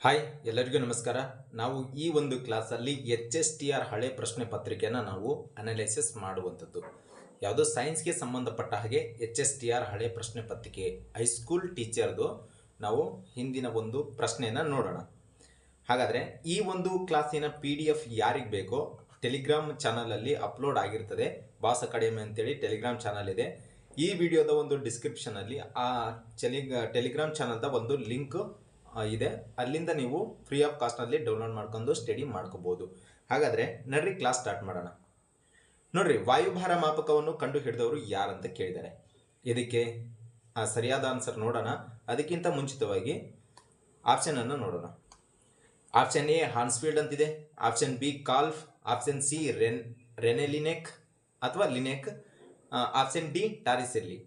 Hi ಎಲ್ಲರಿಗೂ ನಮಸ್ಕಾರ. ನಾವು ಈ ಒಂದು ಕ್ಲಾಸಲ್ಲಿ HSTR ಹಳೆ ಪ್ರಶ್ನೆ ಪತ್ರಿಕೆಯನ್ನು ನಾವು ಅನಾಲಿಸಿಸ್ ಮಾಡುವಂಥದ್ದು. ಯಾವುದೋ ಸೈನ್ಸ್ಗೆ ಸಂಬಂಧಪಟ್ಟ ಹಾಗೆ HSTR ಹಳೆ ಪ್ರಶ್ನೆ ಪತ್ರಿಕೆ ಹೈಸ್ಕೂಲ್ ಟೀಚರ್ದು ನಾವು ಹಿಂದಿನ ಒಂದು ಪ್ರಶ್ನೆಯನ್ನು ನೋಡೋಣ. ಹಾಗಾದರೆ ಈ ಒಂದು ಕ್ಲಾಸಿನ PDF ಯಾರಿಗೆ ಬೇಕೋ ಟೆಲಿಗ್ರಾಮ್ ಚಾನಲಲ್ಲಿ ಅಪ್ಲೋಡ್ ಆಗಿರ್ತದೆ. ಬಾಸ್ ಅಕಾಡೆಮಿ ಅಂತೇಳಿ ಟೆಲಿಗ್ರಾಮ್ ಚಾನಲ್ ಇದೆ. ಈ ವಿಡಿಯೋದ ಒಂದು ಡಿಸ್ಕ್ರಿಪ್ಷನಲ್ಲಿ ಆ ಟೆಲಿಗ್ರಾಮ್ ಚಾನಲ್ದ ಒಂದು ಲಿಂಕ್ ಇದೆ. ಅಲ್ಲಿಂದ ನೀವು ಫ್ರೀ ಆಫ್ ಕಾಸ್ಟ್ನಲ್ಲಿ ಡೌನ್ಲೋಡ್ ಮಾಡ್ಕೊಂಡು ಸ್ಟಡಿ ಮಾಡ್ಕೋಬಹುದು. ಹಾಗಾದರೆ ನಡ್ರಿ ಕ್ಲಾಸ್ ಸ್ಟಾರ್ಟ್ ಮಾಡೋಣ. ನೋಡ್ರಿ, ವಾಯುಭಾರ ಮಾಪಕವನ್ನು ಕಂಡು ಹಿಡಿದವರು ಯಾರಂತ ಕೇಳಿದ್ದಾರೆ. ಇದಕ್ಕೆ ಸರಿಯಾದ ಆನ್ಸರ್ ನೋಡೋಣ. ಅದಕ್ಕಿಂತ ಮುಂಚಿತವಾಗಿ ಆಪ್ಷನ್ ಅನ್ನು ನೋಡೋಣ. ಆಪ್ಷನ್ ಎ ಹಾನ್ಸ್ಫೀಲ್ಡ್ ಅಂತಿದೆ, option B Kolff, option C Rene Laennec ಅಥವಾ ಲಿನೆಕ್, ಆಪ್ಷನ್ ಡಿ ಟಾರಿಸೆಲ್ಲಿ.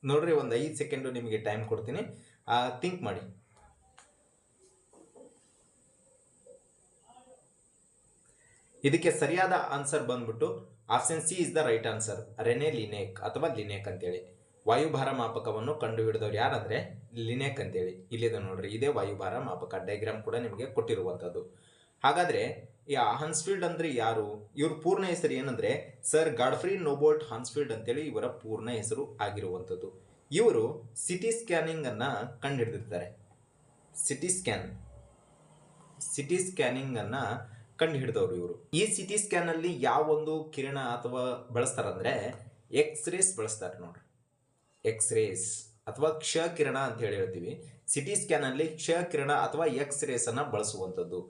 ನೋಡ್ರಿ, ಒಂದು 5 ಸೆಕೆಂಡು ನಿಮಗೆ ಟೈಮ್ ಕೊಡ್ತೀನಿ, ಥಿಂಕ್ ಮಾಡಿ. ಇದಕ್ಕೆ ಸರಿಯಾದ ಆನ್ಸರ್ ಬಂದ್ಬಿಟ್ಟು option C is the right answer, Rene Laennec ಅಥವಾ ಲಿನೆಕ್ ಅಂತೇಳಿ. ವಾಯುಭಾರ ಮಾಪಕವನ್ನು ಕಂಡು ಹಿಡಿದವ್ರು ಯಾರಂದ್ರೆ ಲಿನೆಕ್ ಅಂತೇಳಿ. ಇಲ್ಲಿದೆ ನೋಡ್ರಿ, ಇದೇ ವಾಯುಭಾರ ಮಾಪಕ. ಡಯಾಗ್ರಾಮ್ ಕೂಡ ನಿಮಗೆ ಕೊಟ್ಟಿರುವಂಥದ್ದು. ಹಾಗಾದ್ರೆ ಈ ಹಾನ್ಸ್ಫೀಲ್ಡ್ ಅಂದ್ರೆ ಯಾರು? ಇವ್ರ ಪೂರ್ಣ ಹೆಸರು ಏನಂದ್ರೆ ಸರ್ ಗಾಡ್ಫ್ರಿ ನೋಬೋಲ್ಟ್ ಹಾನ್ಸ್ಫೀಲ್ಡ್ ಅಂತೇಳಿ ಇವರ ಪೂರ್ಣ ಹೆಸರು ಆಗಿರುವಂಥದ್ದು. ಇವರು ಸಿಟಿ ಸ್ಕ್ಯಾನಿಂಗ್ ಅನ್ನ ಕಂಡು ಹಿಡಿದಿರ್ತಾರೆ. ಸಿಟಿ ಸ್ಕ್ಯಾನಿಂಗ್ ಅನ್ನ ಕಂಡು ಹಿಡಿದವರು ಇವರು. ಈ ಸಿಟಿ ಸ್ಕ್ಯಾನ್ ಅಲ್ಲಿ ಯಾವ ಒಂದು ಕಿರಣ ಅಥವಾ ಬಳಸ್ತಾರಂದ್ರೆ ಎಕ್ಸ್ರೇಸ್ ಬಳಸ್ತಾರೆ ನೋಡ್ರಿ. ಎಕ್ಸ್ರೇಸ್ ಅಥವಾ ಕ್ಷ ಕಿರಣ ಅಂತ ಹೇಳಿ ಹೇಳ್ತೀವಿ. ಸಿಟಿ ಸ್ಕ್ಯಾನ್ ಅಲ್ಲಿ ಕ್ಷ ಕಿರಣ ಅಥವಾ ಎಕ್ಸ್ರೇಸ್ ಅನ್ನ ಬಳಸುವಂಥದ್ದು.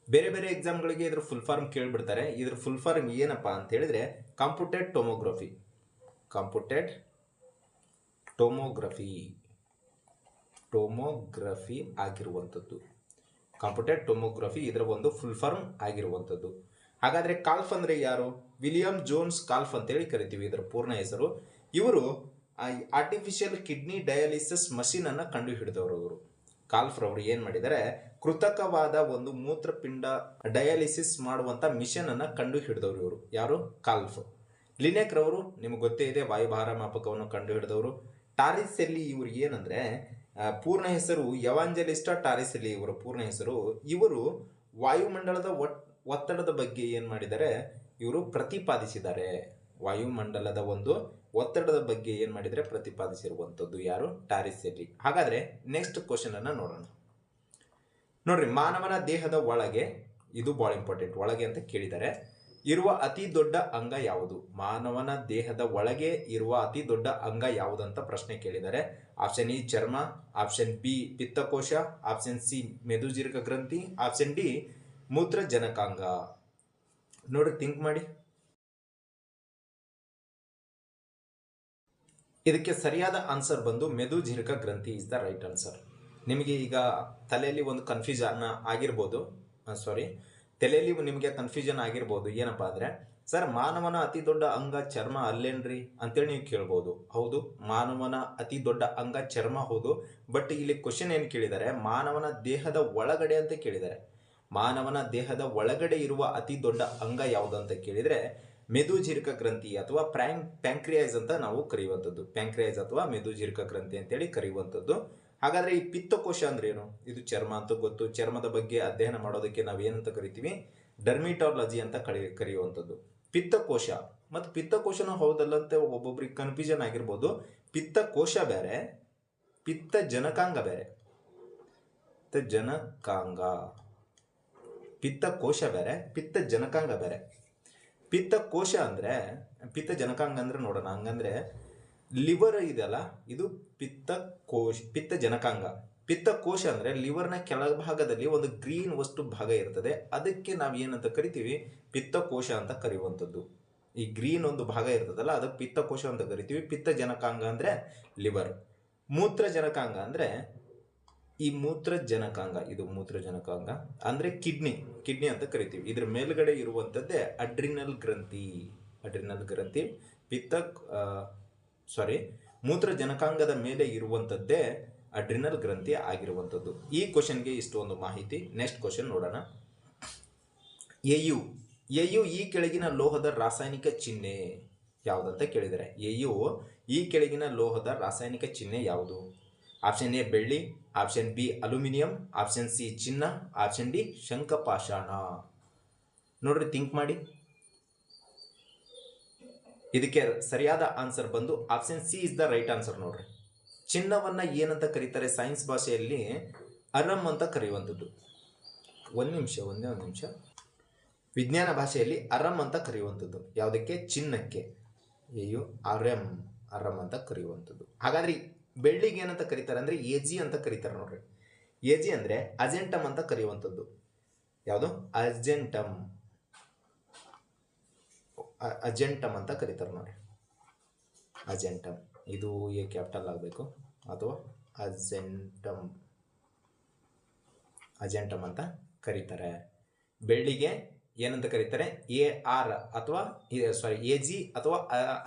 ಬೇರೆ ಬೇರೆ ಎಕ್ಸಾಮ್ಗಳಿಗೆ ಇದ್ರ ಫುಲ್ ಫಾರ್ಮ್ ಕೇಳಿಬಿಡ್ತಾರೆ. ಇದ್ರ ಫುಲ್ ಫಾರ್ಮ್ ಏನಪ್ಪಾ ಅಂತ ಹೇಳಿದ್ರೆ ಕಂಪ್ಯೂಟೆಡ್ ಟೋಮೋಗ್ರಫಿ ಆಗಿರುವಂಥದ್ದು. ಕಂಪ್ಯೂಟೆಡ್ ಟೊಮೋಗ್ರಫಿ ಇದರ ಒಂದು ಫುಲ್ ಫಾರ್ಮ್ ಆಗಿರುವಂಥದ್ದು. ಹಾಗಾದ್ರೆ ಕಾಲ್ಫ್ ಅಂದ್ರೆ ಯಾರು? ವಿಲಿಯಂ ಜೋನ್ಸ್ ಕಾಲ್ಫ್ ಅಂತೇಳಿ ಕರಿತೀವಿ ಇದರ ಪೂರ್ಣ ಹೆಸರು. ಇವರು ಆರ್ಟಿಫಿಷಿಯಲ್ ಕಿಡ್ನಿ ಡಯಾಲಿಸಿಸ್ ಮಷೀನ್ ಅನ್ನ ಕಂಡು ಹಿಡಿದವರು. ಇವರು ಕಾಲ್ಫ್ ರವರು ಏನ್ ಮಾಡಿದ್ದಾರೆ, ಕೃತಕವಾದ ಒಂದು ಮೂತ್ರಪಿಂಡ ಡಯಾಲಿಸಿಸ್ ಮಾಡುವಂತ ಮಿಷನ್ ಅನ್ನ ಕಂಡು ಹಿಡಿದವರು ಇವರು. ಯಾರು? ಕಾಲ್ಫ್. ಲಿನೆಕ್ ರವರು ನಿಮ್ಗೆ ಗೊತ್ತೇ ಇದೆ, ವಾಯುಭಾರ ಮಾಪಕವನ್ನು ಕಂಡು ಹಿಡಿದವರು. ಟಾರಿಸೆಲ್ಲಿ ಇವರು ಏನಂದ್ರೆ ಪೂರ್ಣ ಹೆಸರು ಎವಾಂಜಲಿಸ್ಟ ಟಾರಿಸೆಲ್ಲಿ ಇವರ ಪೂರ್ಣ ಹೆಸರು. ಇವರು ವಾಯುಮಂಡಲದ ಒತ್ತಡದ ಬಗ್ಗೆ ಏನ್ ಮಾಡಿದ್ದಾರೆ, ಇವರು ಪ್ರತಿಪಾದಿಸಿದ್ದಾರೆ. ವಾಯುಮಂಡಲದ ಒಂದು ಒತ್ತಡದ ಬಗ್ಗೆ ಏನ್ ಮಾಡಿದರೆ ಪ್ರತಿಪಾದಿಸಿರುವಂಥದ್ದು ಯಾರು? ಟಾರಿಸೆಲ್ಲಿ. ಹಾಗಾದ್ರೆ ನೆಕ್ಸ್ಟ್ ಕ್ವಶನ್ ಅನ್ನ ನೋಡೋಣ. ನೋಡ್ರಿ, ಮಾನವನ ದೇಹದ ಒಳಗೆ, ಇದು ಬಹಳ ಇಂಪಾರ್ಟೆಂಟ್, ಒಳಗೆ ಅಂತ ಕೇಳಿದ್ದಾರೆ, ಇರುವ ಅತಿ ದೊಡ್ಡ ಅಂಗ ಯಾವುದು? ಮಾನವನ ದೇಹದ ಒಳಗೆ ಇರುವ ಅತಿ ದೊಡ್ಡ ಅಂಗ ಯಾವುದಂತ ಪ್ರಶ್ನೆ ಕೇಳಿದ್ದಾರೆ. ಆಪ್ಷನ್ ಇ ಚರ್ಮ, ಆಪ್ಷನ್ ಬಿ ಪಿತ್ತಕೋಶ, ಆಪ್ಷನ್ ಸಿ ಮೆದುಜೀರಕ ಗ್ರಂಥಿ, ಆಪ್ಷನ್ ಡಿ ಮೂತ್ರಜನಕಾಂಗ. ನೋಡಿ, ಥಿಂಕ್ ಮಾಡಿ. ಇದಕ್ಕೆ ಸರಿಯಾದ ಆನ್ಸರ್ ಬಂದು ಮೆದುಜೀರಕ ಗ್ರಂಥಿ ಇಸ್ ದ ರೈಟ್ ಆನ್ಸರ್. ನಿಮಗೆ ಈಗ ತಲೆಯಲ್ಲಿ ಒಂದು ಕನ್ಫ್ಯೂಷನ್ ಆಗಿರ್ಬೋದು, ತಲೆಯಲ್ಲಿ ನಿಮಗೆ ಕನ್ಫ್ಯೂಷನ್ ಆಗಿರ್ಬೋದು. ಏನಪ್ಪಾ ಅಂದ್ರೆ ಸರ್, ಮಾನವನ ಅತಿ ದೊಡ್ಡ ಅಂಗ ಚರ್ಮ ಅಲ್ಲೇನ್ರಿ ಅಂತೇಳಿ ನೀವು ಕೇಳ್ಬೋದು. ಹೌದು, ಮಾನವನ ಅತಿ ದೊಡ್ಡ ಅಂಗ ಚರ್ಮ ಹೌದು. ಬಟ್ ಇಲ್ಲಿ ಕ್ವಶನ್ ಏನು ಕೇಳಿದ್ದಾರೆ, ಮಾನವನ ದೇಹದ ಒಳಗಡೆ ಅಂತ ಕೇಳಿದ್ದಾರೆ. ಮಾನವನ ದೇಹದ ಒಳಗಡೆ ಇರುವ ಅತಿ ದೊಡ್ಡ ಅಂಗ ಯಾವುದು ಅಂತ ಕೇಳಿದ್ರೆ ಮೆದುಜೀರಕ ಗ್ರಂಥಿ ಅಥವಾ ಪ್ಯಾಂಕ್ರಿಯಾಸ್ ಅಂತ ನಾವು ಕರೆಯುವಂಥದ್ದು. ಪ್ಯಾಂಕ್ರಿಯಾಸ್ ಅಥವಾ ಮೆದುಜೀರಕ ಗ್ರಂಥಿ ಅಂತೇಳಿ ಕರೆಯುವಂಥದ್ದು. ಹಾಗಾದ್ರೆ ಈ ಪಿತ್ತಕೋಶ ಅಂದ್ರೆ ಏನು? ಇದು ಚರ್ಮ ಅಂತ ಗೊತ್ತು. ಚರ್ಮದ ಬಗ್ಗೆ ಅಧ್ಯಯನ ಮಾಡೋದಕ್ಕೆ ನಾವು ಏನಂತ ಕರಿತೀವಿ? ಡರ್ಮಿಟಾಲಜಿ ಅಂತ ಕರೆಯುವಂಥದ್ದು. ಪಿತ್ತಕೋಶ ಮತ್ತು ಪಿತ್ತಕೋಶನೂ ಹೌದಲ್ಲಂತೆ ಒಬ್ಬೊಬ್ರಿಗೆ ಕನ್ಫ್ಯೂಷನ್ ಆಗಿರ್ಬೋದು. ಪಿತ್ತಕೋಶ ಬೇರೆ, ಪಿತ್ತ ಜನಕಾಂಗ ಬೇರೆ. ಪಿತ್ತಕೋಶ ಬೇರೆ, ಪಿತ್ತ ಜನಕಾಂಗ ಬೇರೆ. ಪಿತ್ತಕೋಶ ಅಂದ್ರೆ, ಪಿತ್ತ ಜನಕಾಂಗ ಅಂದ್ರೆ ನೋಡೋಣ. ಹಂಗಂದ್ರೆ ಲಿವರ್ ಇದೆಯಲ್ಲ, ಇದು ಪಿತ್ತ ಜನಕಾಂಗ. ಪಿತ್ತಕೋಶ ಅಂದ್ರೆ ಲಿವರ್ನ ಕೆಳಭಾಗದಲ್ಲಿ ಒಂದು ಗ್ರೀನ್ ವಸ್ತು ಭಾಗ ಇರ್ತದೆ. ಅದಕ್ಕೆ ನಾವು ಏನಂತ ಕರಿತೀವಿ? ಪಿತ್ತಕೋಶ ಅಂತ ಕರೆಯುವಂಥದ್ದು. ಈ ಗ್ರೀನ್ ಒಂದು ಭಾಗ ಇರ್ತದಲ್ಲ, ಅದಕ್ಕೆ ಪಿತ್ತಕೋಶ ಅಂತ ಕರಿತೀವಿ. ಪಿತ್ತ ಜನಕಾಂಗ ಅಂದ್ರೆ ಲಿವರ್. ಮೂತ್ರಜನಕಾಂಗ ಅಂದ್ರೆ ಈ ಇದು ಮೂತ್ರಜನಕಾಂಗ ಅಂದ್ರೆ ಕಿಡ್ನಿ ಅಂತ ಕರಿತೀವಿ. ಇದ್ರ ಮೇಲ್ಗಡೆ ಇರುವಂತದ್ದೇ ಅಡ್ರಿನಲ್ ಗ್ರಂಥಿ. ಮೂತ್ರಜನಕಾಂಗದ ಮೇಲೆ ಇರುವಂತದ್ದೇ ಅಡ್ರಿನಲ್ ಗ್ರಂಥಿ ಆಗಿರುವಂಥದ್ದು. ಈ ಕ್ವಶನ್ಗೆ ಇಷ್ಟೊಂದು ಮಾಹಿತಿ. ನೆಕ್ಸ್ಟ್ ಕ್ವಶನ್ ನೋಡೋಣ. ಎಯು ಈ ಕೆಳಗಿನ ಲೋಹದ ರಾಸಾಯನಿಕ ಚಿಹ್ನೆ ಯಾವುದಂತ ಕೇಳಿದರೆ, ಈ ಕೆಳಗಿನ ಲೋಹದ ರಾಸಾಯನಿಕ ಚಿಹ್ನೆ ಯಾವುದು? ಆಪ್ಷನ್ ಎ ಬೆಳ್ಳಿ, option B aluminium, option C ಚಿನ್ನ, ಆಪ್ಷನ್ ಡಿ ಶಂಖಪಾಷಾಣ. ನೋಡ್ರಿ, ಥಿಂಕ್ ಮಾಡಿ. ಇದಕ್ಕೆ ಸರಿಯಾದ ಆನ್ಸರ್ ಬಂದು option C is the right answer. ನೋಡ್ರಿ, ಚಿನ್ನವನ್ನ ಏನಂತ ಕರೀತಾರೆ ಸೈನ್ಸ್ ಭಾಷೆಯಲ್ಲಿ? ಅರಮ್ ಅಂತ ಕರೆಯುವಂಥದ್ದು. ಒಂದೇ ಒಂದು ನಿಮಿಷ. ವಿಜ್ಞಾನ ಭಾಷೆಯಲ್ಲಿ ಅರಮ್ ಅಂತ ಕರೆಯುವಂಥದ್ದು ಯಾವುದಕ್ಕೆ? ಚಿನ್ನಕ್ಕೆ. ಅರಮ್ ಅಂತ ಕರೆಯುವಂಥದ್ದು. ಹಾಗಾದ್ರೆ ಬೆಳ್ಳಿಗೆ ಏನಂತ ಕರೀತಾರೆ ಅಂದ್ರೆ ಎಜಿ ಅಂತ ಕರೀತಾರೆ. ನೋಡ್ರಿ, ಎಜಿ ಅಂದ್ರೆ ಅಜೆಂಟಮ್ ಅಂತ ಕರೆಯುವಂಥದ್ದು. ಯಾವುದು? ಅಜೆಂಟಮ್ ಅಂತ ಕರೀತಾರೆ. ನೋಡ್ರಿ, ಅಜೆಂಟಮ್. ಇದು ಎ ಕ್ಯಾಪಿಟಲ್ ಆಗಬೇಕು ಅಥವಾ ಅಜೆಂಟಮ್ ಅಂತ ಕರೀತಾರೆ. ಬೆಳ್ಳಿಗೆ ಏನಂತ ಕರೀತಾರೆ? AR ಅಥವಾ AG ಅಥವಾ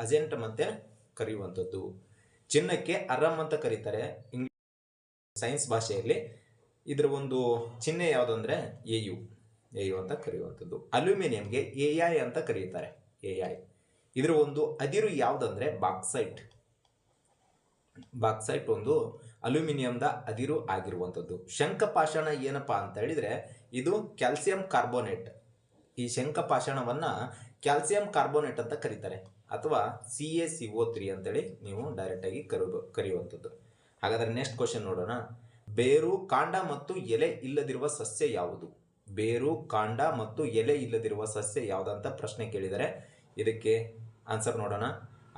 ಅಜೆಂಟಮ್ ಅಂತ ಕರೆಯುವಂಥದ್ದು. ಚಿನ್ನಕ್ಕೆ ಅರಮ್ ಅಂತ ಕರೀತಾರೆ ಇಂಗ್ಲಿಷ್ ಸೈನ್ಸ್ ಭಾಷೆಯಲ್ಲಿ. ಇದರ ಒಂದು ಚಿಹ್ನೆ ಯಾವುದಂದ್ರೆ AU ಅಂತ ಕರೆಯುವಂಥದ್ದು. ಅಲ್ಯೂಮಿನಿಯಂಗೆ AI ಅಂತ ಕರೀತಾರೆ. AI. ಇದರ ಒಂದು ಅದಿರು ಯಾವುದಂದ್ರೆ ಬಾಕ್ಸೈಟ್ ಒಂದು ಅಲ್ಯೂಮಿನಿಯಂದ ಅದಿರು ಆಗಿರುವಂಥದ್ದು. ಶಂಖಪಾಷಾಣ ಏನಪ್ಪಾ ಅಂತ ಹೇಳಿದ್ರೆ ಇದು ಕ್ಯಾಲ್ಸಿಯಂ ಕಾರ್ಬೋನೇಟ್. ಈ ಶಂಖಪಾಷಾಣವನ್ನ ಕ್ಯಾಲ್ಸಿಯಂ ಕಾರ್ಬೋನೇಟ್ ಅಂತ ಕರೀತಾರೆ ಅಥವಾ CaCO3 ಅಂತೇಳಿ ನೀವು ಡೈರೆಕ್ಟ್ ಆಗಿ ಕರೆಯುವಂಥದ್ದು. ಹಾಗಾದ್ರೆ ನೆಕ್ಸ್ಟ್ ಕ್ವಶನ್ ನೋಡೋಣ. ಬೇರು, ಕಾಂಡ ಮತ್ತು ಎಲೆ ಇಲ್ಲದಿರುವ ಸಸ್ಯ ಯಾವುದು? ಬೇರು, ಕಾಂಡ ಮತ್ತು ಎಲೆ ಇಲ್ಲದಿರುವ ಸಸ್ಯ ಯಾವುದಂತ ಪ್ರಶ್ನೆ ಕೇಳಿದರೆ ಇದಕ್ಕೆ ಆನ್ಸರ್ ನೋಡೋಣ.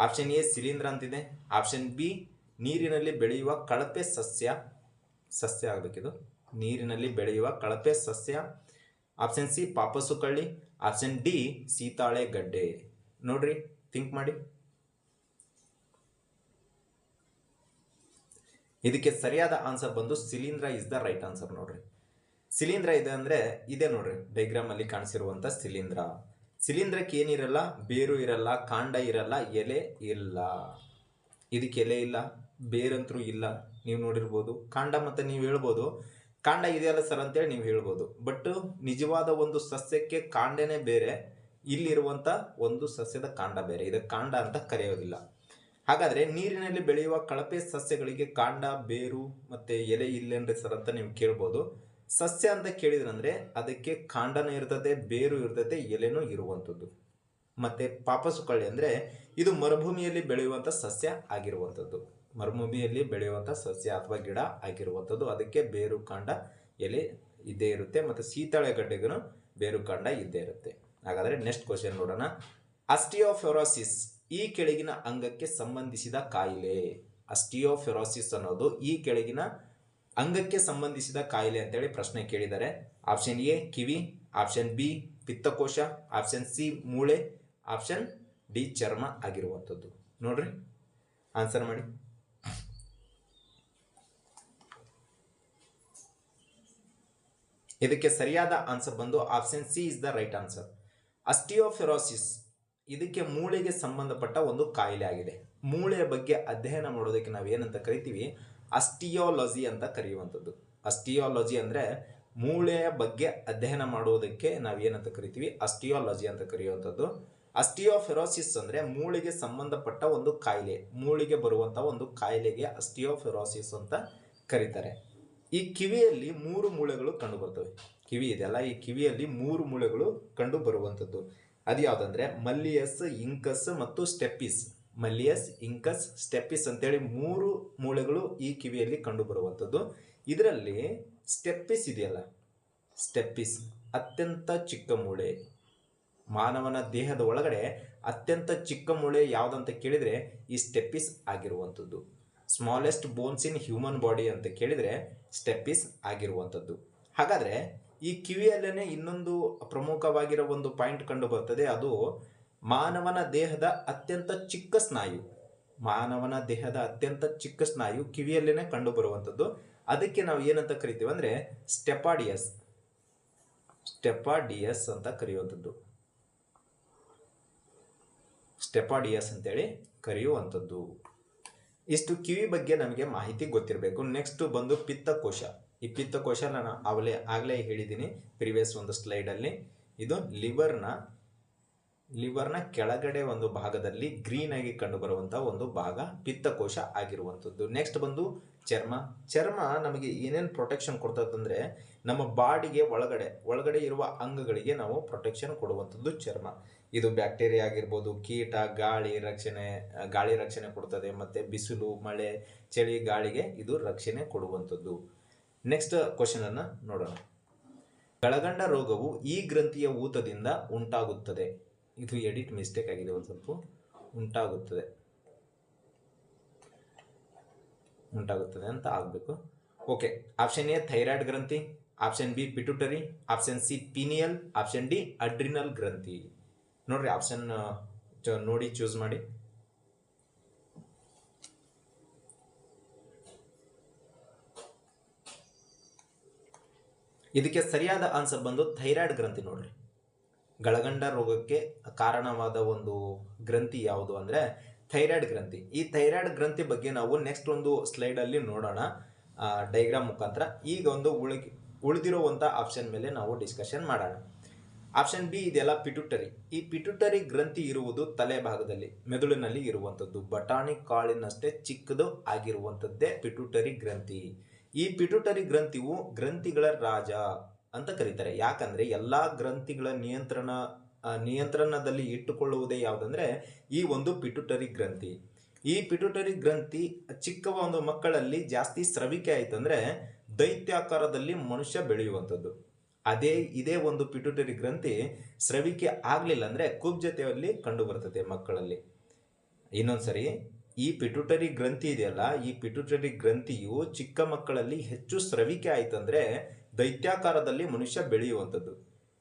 ಆಪ್ಷನ್ ಎ ಶಿಲೀಂಧ್ರ ಅಂತಿದೆ. ಆಪ್ಷನ್ ಬಿ ನೀರಿನಲ್ಲಿ ಬೆಳೆಯುವ ಕಳಪೆ ಸಸ್ಯ ಆಗಬೇಕಿದು, ನೀರಿನಲ್ಲಿ ಬೆಳೆಯುವ ಕಳಪೆ ಸಸ್ಯ. ಆಪ್ಷನ್ ಸಿ ಪಾಪಸು ಕಳ್ಳಿ. ಆಪ್ಷನ್ ಡಿ ಸೀತಾಳೆ ಗಡ್ಡೆ. ನೋಡ್ರಿ, ಥಿಂಕ್ ಮಾಡಿ. ಇದಕ್ಕೆ ಸರಿಯಾದ ಆನ್ಸರ್ ಬಂದು ಶಿಲೀಂಧ್ರ ಇಸ್ ದ ರೈಟ್ ಆನ್ಸರ್. ನೋಡ್ರಿ, ಶಿಲೀಂಧ್ರ ಇದೆ ಅಂದ್ರೆ ಇದೆ ನೋಡ್ರಿ, ಡೈಗ್ರಾಮ್ ಅಲ್ಲಿ ಕಾಣಿಸಿರುವಂತ ಶಿಲೀಂಧ್ರ. ಶಿಲೀಂಧ್ರಕ್ಕೆ ಏನಿರಲ್ಲ? ಬೇರು ಇರಲ್ಲ, ಕಾಂಡ ಇರಲ್ಲ, ಎಲೆ ಇಲ್ಲ. ಇದಕ್ಕೆ ಎಲೆ ಇಲ್ಲ, ಬೇರಂತರೂ ಇಲ್ಲ. ನೀವು ನೋಡಿರ್ಬೋದು. ಕಾಂಡ ಮತ್ತೆ ನೀವು ಹೇಳ್ಬೋದು ಕಾಂಡ ಇದೆಯಲ್ಲ ಸರ್ ಅಂತೇಳಿ ನೀವು ಹೇಳ್ಬೋದು. ಬಟ್ ನಿಜವಾದ ಒಂದು ಸಸ್ಯಕ್ಕೆ ಕಾಂಡನೇ ಬೇರೆ, ಇಲ್ಲಿರುವಂತ ಒಂದು ಸಸ್ಯದ ಕಾಂಡ ಬೇರೆ. ಇದಕ್ಕೆ ಕಾಂಡ ಅಂತ ಕರೆಯೋದಿಲ್ಲ. ಹಾಗಾದ್ರೆ ನೀರಿನಲ್ಲಿ ಬೆಳೆಯುವ ಕಳಪೆ ಸಸ್ಯಗಳಿಗೆ ಕಾಂಡ, ಬೇರು ಮತ್ತೆ ಎಲೆ ಇಲ್ಲೇನ್ರಿ ಸರ್ ಅಂತ ನೀವು ಕೇಳ್ಬೋದು. ಸಸ್ಯ ಅಂತ ಕೇಳಿದ್ರಂದ್ರೆ ಅದಕ್ಕೆ ಕಾಂಡನೂ ಇರ್ತದೆ, ಬೇರು ಇರ್ತದೆ, ಎಲೆನೂ ಇರುವಂಥದ್ದು. ಮತ್ತೆ ಪಾಪಸುಕಳ್ಳಿ ಅಂದ್ರೆ ಇದು ಮರುಭೂಮಿಯಲ್ಲಿ ಬೆಳೆಯುವಂಥ ಸಸ್ಯ ಆಗಿರುವಂಥದ್ದು. ಮರುಭೂಮಿಯಲ್ಲಿ ಬೆಳೆಯುವಂಥ ಸಸ್ಯ ಅಥವಾ ಗಿಡ ಆಗಿರುವಂಥದ್ದು. ಅದಕ್ಕೆ ಬೇರು, ಕಾಂಡ, ಎಲೆ ಇದ್ದೇ ಇರುತ್ತೆ. ಮತ್ತು ಸೀತಾಳೆ ಗಡ್ಡೆಗೂ ಬೇರು, ಕಾಂಡ ಇದ್ದೇ ಇರುತ್ತೆ. ಹಾಗಾದರೆ ನೆಕ್ಸ್ಟ್ ಕ್ವಶನ್ ನೋಡೋಣ. ಆಸ್ಟಿಯೋಫೊರೋಸಿಸ್ ಈ ಕೆಳಗಿನ ಅಂಗಕ್ಕೆ ಸಂಬಂಧಿಸಿದ ಕಾಯಿಲೆ. ಆಸ್ಟಿಯೋಫೊರೋಸಿಸ್ ಅನ್ನೋದು ಈ ಕೆಳಗಿನ ಅಂಗಕ್ಕೆ ಸಂಬಂಧಿಸಿದ ಕಾಯಿಲೆ ಅಂತೇಳಿ ಪ್ರಶ್ನೆ ಕೇಳಿದ್ದಾರೆ. ಆಪ್ಷನ್ ಎ ಕಿವಿ, ಆಪ್ಷನ್ ಬಿ ಪಿತ್ತಕೋಶ, ಆಪ್ಷನ್ ಸಿ ಮೂಳೆ, ಆಪ್ಷನ್ ಡಿ ಚರ್ಮ ಆಗಿರುವಂಥದ್ದು. ನೋಡ್ರಿ, ಆನ್ಸರ್ ಮಾಡಿ. ಇದಕ್ಕೆ ಸರಿಯಾದ ಆನ್ಸರ್ ಬಂದು option C is the right answer. Osteoporosis ಇದಕ್ಕೆ ಮೂಳೆಗೆ ಸಂಬಂಧಪಟ್ಟ ಒಂದು ಕಾಯಿಲೆ ಆಗಿದೆ. ಮೂಳೆಯ ಬಗ್ಗೆ ಅಧ್ಯಯನ ಮಾಡೋದಕ್ಕೆ ನಾವು ಏನಂತ ಕರಿತೀವಿ? ಆಸ್ಟಿಯಾಲಜಿ ಅಂತ ಕರೆಯುವಂಥದ್ದು. ಆಸ್ಟಿಯಾಲಜಿ ಅಂದ್ರೆ ಮೂಳೆಯ ಬಗ್ಗೆ ಅಧ್ಯಯನ ಮಾಡುವುದಕ್ಕೆ ನಾವು ಏನಂತ ಕರಿತೀವಿ? ಆಸ್ಟಿಯಾಲಜಿ ಅಂತ ಕರೆಯುವಂಥದ್ದು. ಆಸ್ಟಿಯೋಫೊರೋಸಿಸ್ ಅಂದ್ರೆ ಮೂಳೆಗೆ ಸಂಬಂಧಪಟ್ಟ ಒಂದು ಕಾಯಿಲೆ. ಮೂಳೆಗೆ ಬರುವಂತಹ ಒಂದು ಕಾಯಿಲೆಗೆ ಆಸ್ಟಿಯೋಫೊರೋಸಿಸ್ ಅಂತ ಕರೀತಾರೆ. ಈ ಕಿವಿಯಲ್ಲಿ 3 ಮೂಳೆಗಳು ಕಂಡು ಬರ್ತವೆ. ಕಿವಿ ಇದೆಯಲ್ಲ, ಈ ಕಿವಿಯಲ್ಲಿ 3 ಮೂಳೆಗಳು ಕಂಡು ಬರುವಂಥದ್ದು. ಅದು ಯಾವುದಂದ್ರೆ ಮಲ್ಲಿಯಸ್, ಇಂಕಸ್ ಮತ್ತು ಸ್ಟೆಪಿಸ್. ಮಲ್ಲಿಯಸ್, ಇಂಕಸ್, ಸ್ಟೆಪಿಸ್ ಅಂತೇಳಿ 3 ಮೂಳೆಗಳು ಈ ಕಿವಿಯಲ್ಲಿ ಕಂಡು ಬರುವಂಥದ್ದು. ಇದರಲ್ಲಿ ಸ್ಟೆಪಿಸ್ ಇದೆಯಲ್ಲ, ಸ್ಟೆಪಿಸ್ ಅತ್ಯಂತ ಚಿಕ್ಕ ಮೂಳೆ. ಮಾನವನ ದೇಹದ ಒಳಗಡೆ ಅತ್ಯಂತ ಚಿಕ್ಕ ಮೂಳೆ ಯಾವುದಂತ ಕೇಳಿದರೆ ಈ ಸ್ಟೆಪಿಸ್ ಆಗಿರುವಂಥದ್ದು. Smallest bones in human body ಅಂತ ಕೇಳಿದರೆ ಸ್ಟೆಪಿಸ್ ಆಗಿರುವಂಥದ್ದು. ಹಾಗಾದರೆ ಈ ಕಿವಿಯಲ್ಲೇ ಇನ್ನೊಂದು ಪ್ರಮುಖವಾಗಿರೋ ಒಂದು ಪಾಯಿಂಟ್ ಕಂಡು ಬರ್ತದೆ. ಅದು ಮಾನವನ ದೇಹದ ಅತ್ಯಂತ ಚಿಕ್ಕ ಸ್ನಾಯು. ಮಾನವನ ದೇಹದ ಅತ್ಯಂತ ಚಿಕ್ಕ ಸ್ನಾಯು ಕಿವಿಯಲ್ಲೇ ಕಂಡು ಬರುವಂಥದ್ದು. ಅದಕ್ಕೆ ನಾವು ಏನಂತ ಕರಿತೀವಿ ಅಂದರೆ ಸ್ಟೆಪಾಡಿಯಸ್ ಅಂತ ಕರೆಯುವಂಥದ್ದು. ಸ್ಟೆಪಾಡಿಯಸ್ ಅಂತೇಳಿ ಕರೆಯುವಂಥದ್ದು. ಇಷ್ಟು ಕಿವಿ ಬಗ್ಗೆ ನಮಗೆ ಮಾಹಿತಿ ಗೊತ್ತಿರಬೇಕು. ನೆಕ್ಸ್ಟ್ ಬಂದು ಪಿತ್ತಕೋಶ. ಈ ಪಿತ್ತಕೋಶ ನಾನು ಆಗಲೇ ಹೇಳಿದ್ದೀನಿ ಪ್ರಿವಿಯಸ್ ಒಂದು ಸ್ಲೈಡಲ್ಲಿ. ಇದು ಲಿವರ್ನ ಕೆಳಗಡೆ ಒಂದು ಭಾಗದಲ್ಲಿ ಗ್ರೀನ್ ಆಗಿ ಕಂಡು ಬರುವಂತಹ ಒಂದು ಭಾಗ ಪಿತ್ತಕೋಶ ಆಗಿರುವಂಥದ್ದು. ನೆಕ್ಸ್ಟ್ ಬಂದು ಚರ್ಮ. ಚರ್ಮ ನಮಗೆ ಏನೇನು ಪ್ರೊಟೆಕ್ಷನ್ ಕೊಡ್ತದಂದ್ರೆ ನಮ್ಮ ಬಾಡಿಗೆ ಒಳಗಡೆ ಇರುವ ಅಂಗಗಳಿಗೆ ನಾವು ಪ್ರೊಟೆಕ್ಷನ್ ಕೊಡುವಂಥದ್ದು ಚರ್ಮ. ಇದು ಬ್ಯಾಕ್ಟೀರಿಯಾ ಆಗಿರ್ಬೋದು, ಕೀಟ, ಗಾಳಿ ರಕ್ಷಣೆ ಕೊಡ್ತದೆ, ಮತ್ತೆ ಬಿಸಿಲು, ಮಳೆ, ಚಳಿ, ಗಾಳಿಗೆ ಇದು ರಕ್ಷಣೆ ಕೊಡುವಂಥದ್ದು. ನೆಕ್ಸ್ಟ್ ಕ್ವಶನ್ ಅನ್ನ ನೋಡೋಣ. ಗಳಗಂಡ ರೋಗವು ಈ ಗ್ರಂಥಿಯ ಊತದಿಂದ ಉಂಟಾಗುತ್ತದೆ. ಇದು ಎಡಿಟ್ ಮಿಸ್ಟೇಕ್ ಆಗಿದೆ, ಒಂದು ಸ್ವಲ್ಪ ಉಂಟಾಗುತ್ತದೆ ಅಂತ ಆಗಬೇಕು. ಓಕೆ, ಆಪ್ಷನ್ ಎ ಥೈರಾಯ್ಡ್ ಗ್ರಂಥಿ, option B pituitary, option C pineal, option D adrenal ಗ್ರಂಥಿ. ನೋಡ್ರಿ, ಆಪ್ಷನ್ ನೋಡಿ ಚೂಸ್ ಮಾಡಿ. ಇದಕ್ಕೆ ಸರಿಯಾದ ಆನ್ಸರ್ ಬಂದು ಥೈರಾಯ್ಡ್ ಗ್ರಂಥಿ. ನೋಡ್ರಿ, ಗಳಗಂಡ ರೋಗಕ್ಕೆ ಕಾರಣವಾದ ಒಂದು ಗ್ರಂಥಿ ಯಾವುದು ಅಂದ್ರೆ ಥೈರಾಯ್ಡ್ ಗ್ರಂಥಿ. ಈ ಥೈರಾಯ್ಡ್ ಗ್ರಂಥಿ ಬಗ್ಗೆ ನಾವು ನೆಕ್ಸ್ಟ್ ಒಂದು ಸ್ಲೈಡ್ ಅಲ್ಲಿ ನೋಡೋಣ ಡೈಗ್ರಾಮ್ ಮುಖಾಂತರ. ಈಗ ಒಂದು ಉಳಿದಿರುವಂತ ಆಪ್ಷನ್ ಮೇಲೆ ನಾವು ಡಿಸ್ಕಷನ್ ಮಾಡೋಣ. ಆಪ್ಷನ್ ಬಿ ಇದೆಲ್ಲ ಪಿಟ್ಯೂಟರಿ. ಈ ಪಿಟ್ಯೂಟರಿ ಗ್ರಂಥಿ ಇರುವುದು ತಲೆ ಭಾಗದಲ್ಲಿ, ಮೆದುಳಿನಲ್ಲಿ ಇರುವಂಥದ್ದು. ಬಟಾಣಿ ಕಾಳಿನಷ್ಟೇ ಚಿಕ್ಕದು ಆಗಿರುವಂಥದ್ದೇ ಪಿಟ್ಯೂಟರಿ ಗ್ರಂಥಿ. ಈ ಪಿಟ್ಯೂಟರಿ ಗ್ರಂಥಿಯು ಗ್ರಂಥಿಗಳ ರಾಜ ಅಂತ ಕರೀತಾರೆ. ಯಾಕಂದ್ರೆ ಎಲ್ಲಾ ಗ್ರಂಥಿಗಳ ನಿಯಂತ್ರಣದಲ್ಲಿ ಇಟ್ಟುಕೊಳ್ಳುವುದೇ ಯಾವುದಂದ್ರೆ ಈ ಒಂದು ಪಿಟ್ಯೂಟರಿ ಗ್ರಂಥಿ. ಈ ಪಿಟ್ಯೂಟರಿ ಗ್ರಂಥಿ ಚಿಕ್ಕ ಒಂದು ಮಕ್ಕಳಲ್ಲಿ ಜಾಸ್ತಿ ಸ್ರವಿಕೆ ಆಯ್ತಂದ್ರೆ ದೈತ್ಯಾಕಾರದಲ್ಲಿ ಮನುಷ್ಯ ಬೆಳೆಯುವಂಥದ್ದು. ಇದೇ ಒಂದು ಪಿಟ್ಯೂಟರಿ ಗ್ರಂಥಿ ಸ್ರವಿಕೆ ಆಗ್ಲಿಲ್ಲ ಅಂದ್ರೆ ಕುಬ್ಜತೆಯಲ್ಲಿ ಕಂಡು ಬರ್ತದೆ ಮಕ್ಕಳಲ್ಲಿ. ಇನ್ನೊಂದ್ಸರಿ, ಈ ಪಿಟ್ಯೂಟರಿ ಗ್ರಂಥಿ ಇದೆಯಲ್ಲ, ಈ ಪಿಟ್ಯೂಟರಿ ಗ್ರಂಥಿಯು ಚಿಕ್ಕ ಮಕ್ಕಳಲ್ಲಿ ಹೆಚ್ಚು ಸ್ರವಿಕೆ ಆಯ್ತಂದ್ರೆ ದೈತ್ಯಾಕಾರದಲ್ಲಿ ಮನುಷ್ಯ ಬೆಳೆಯುವಂಥದ್ದು.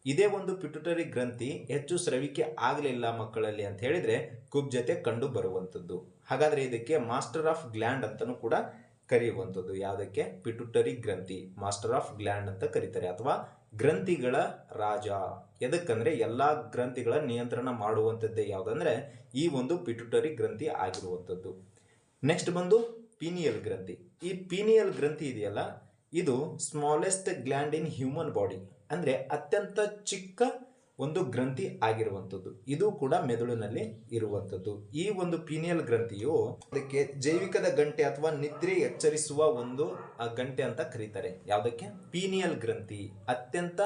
ಇದೇ ಒಂದು ಪಿಟ್ಯೂಟರಿ ಗ್ರಂಥಿ ಹೆಚ್ಚು ಸ್ರವಿಕೆ ಆಗಲಿಲ್ಲ ಮಕ್ಕಳಲ್ಲಿ ಅಂತ ಹೇಳಿದ್ರೆ ಕುಬ್ಜತೆ ಕಂಡು ಬರುವಂಥದ್ದು. ಹಾಗಾದ್ರೆ ಇದಕ್ಕೆ ಮಾಸ್ಟರ್ ಆಫ್ ಗ್ಲ್ಯಾಂಡ್ ಅಂತಾನೂ ಕೂಡ ಕರೆಯುವಂಥದ್ದು. ಯಾವುದಕ್ಕೆ? ಪಿಟ್ಯೂಟರಿ ಗ್ರಂಥಿ ಮಾಸ್ಟರ್ ಆಫ್ ಗ್ಲ್ಯಾಂಡ್ ಅಂತ ಕರೀತಾರೆ, ಅಥವಾ ಗ್ರಂಥಿಗಳ ರಾಜ. ಎದಕ್ಕಂದ್ರೆ ಎಲ್ಲಾ ಗ್ರಂಥಿಗಳ ನಿಯಂತ್ರಣ ಮಾಡುವಂಥದ್ದೇ ಯಾವುದಂದ್ರೆ ಈ ಒಂದು ಪಿಟ್ಯೂಟರಿ ಗ್ರಂಥಿ ಆಗಿರುವಂಥದ್ದು. ನೆಕ್ಸ್ಟ್ ಬಂದು ಪೀನಿಯಲ್ ಗ್ರಂಥಿ. ಈ ಪೀನಿಯಲ್ ಗ್ರಂಥಿ ಇದೆಯಲ್ಲ, ಇದು smallest gland in human body, ಅಂದ್ರೆ ಅತ್ಯಂತ ಚಿಕ್ಕ ಒಂದು ಗ್ರಂಥಿ ಆಗಿರುವಂಥದ್ದು. ಇದು ಕೂಡ ಮೆದುಳಿನಲ್ಲಿ ಇರುವಂಥದ್ದು. ಈ ಒಂದು ಪೀನಿಯಲ್ ಗ್ರಂಥಿಯು ಅದಕ್ಕೆ ಜೈವಿಕದ ಗಂಟೆ ಅಥವಾ ನಿದ್ರೆ ಎಚ್ಚರಿಸುವ ಒಂದು ಗಂಟೆ ಅಂತ ಕರೀತಾರೆ. ಯಾವುದಕ್ಕೆ? ಪೀನಿಯಲ್ ಗ್ರಂಥಿ. ಅತ್ಯಂತ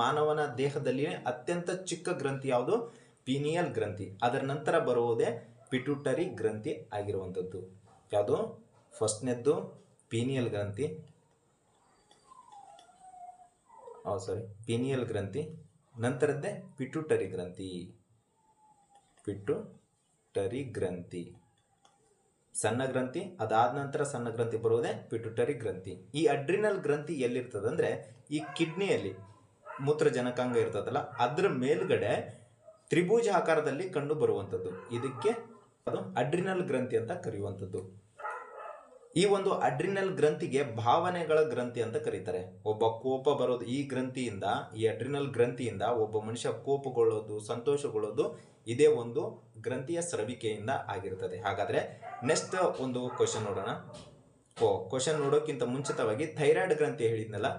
ಮಾನವನ ದೇಹದಲ್ಲಿ ಅತ್ಯಂತ ಚಿಕ್ಕ ಗ್ರಂಥಿ ಯಾವುದು? ಪೀನಿಯಲ್ ಗ್ರಂಥಿ. ಅದರ ನಂತರ ಬರುವುದೇ ಪಿಟ್ಯೂಟರಿ ಗ್ರಂಥಿ ಆಗಿರುವಂಥದ್ದು. ಯಾವುದು? ಫಸ್ಟ್ನೇದ್ದು ಪೀನಿಯಲ್ ಗ್ರಂಥಿ, ಪೀನಿಯಲ್ ಗ್ರಂಥಿ, ನಂತರದ್ದೇ ಪಿಟ್ಯೂಟರಿ ಗ್ರಂಥಿ. ಪಿಟ್ಯೂಟರಿ ಗ್ರಂಥಿ ಸಣ್ಣ ಗ್ರಂಥಿ, ಅದಾದ ನಂತರ ಸಣ್ಣ ಗ್ರಂಥಿ ಬರುವುದೇ ಪಿಟ್ಯೂಟರಿ ಗ್ರಂಥಿ. ಈ ಅಡ್ರಿನಲ್ ಗ್ರಂಥಿ ಎಲ್ಲಿರ್ತದಂದ್ರೆ ಈ ಕಿಡ್ನಿಯಲ್ಲಿ ಮೂತ್ರಜನಕಾಂಗ ಇರ್ತದಲ್ಲ, ಅದ್ರ ಮೇಲ್ಗಡೆ ತ್ರಿಭುಜ ಆಕಾರದಲ್ಲಿ ಕಂಡು ಬರುವಂಥದ್ದು. ಇದಕ್ಕೆ ಅದು ಅಡ್ರಿನಲ್ ಗ್ರಂಥಿ ಅಂತ ಕರೆಯುವಂಥದ್ದು. ಈ ಒಂದು ಅಡ್ರಿನಲ್ ಗ್ರಂಥಿಗೆ ಭಾವನೆಗಳ ಗ್ರಂಥಿ ಅಂತ ಕರೀತಾರೆ. ಒಬ್ಬ ಕೋಪ ಬರೋದು ಈ ಗ್ರಂಥಿಯಿಂದ, ಈ ಅಡ್ರಿನಲ್ ಗ್ರಂಥಿಯಿಂದ ಒಬ್ಬ ಮನುಷ್ಯ ಕೋಪಗೊಳ್ಳೋದು, ಸಂತೋಷಗೊಳ್ಳೋದು ಇದೇ ಒಂದು ಗ್ರಂಥಿಯ ಸ್ರವಿಕೆಯಿಂದ ಆಗಿರ್ತದೆ. ಹಾಗಾದ್ರೆ ನೆಕ್ಸ್ಟ್ ಒಂದು ಕ್ವಶನ್ ನೋಡೋಣ. ಕ್ವಶನ್ ನೋಡೋಕ್ಕಿಂತ ಮುಂಚಿತವಾಗಿ ಥೈರಾಯ್ಡ್ ಗ್ರಂಥಿ ಹೇಳಿದ್ನಲ್ಲ,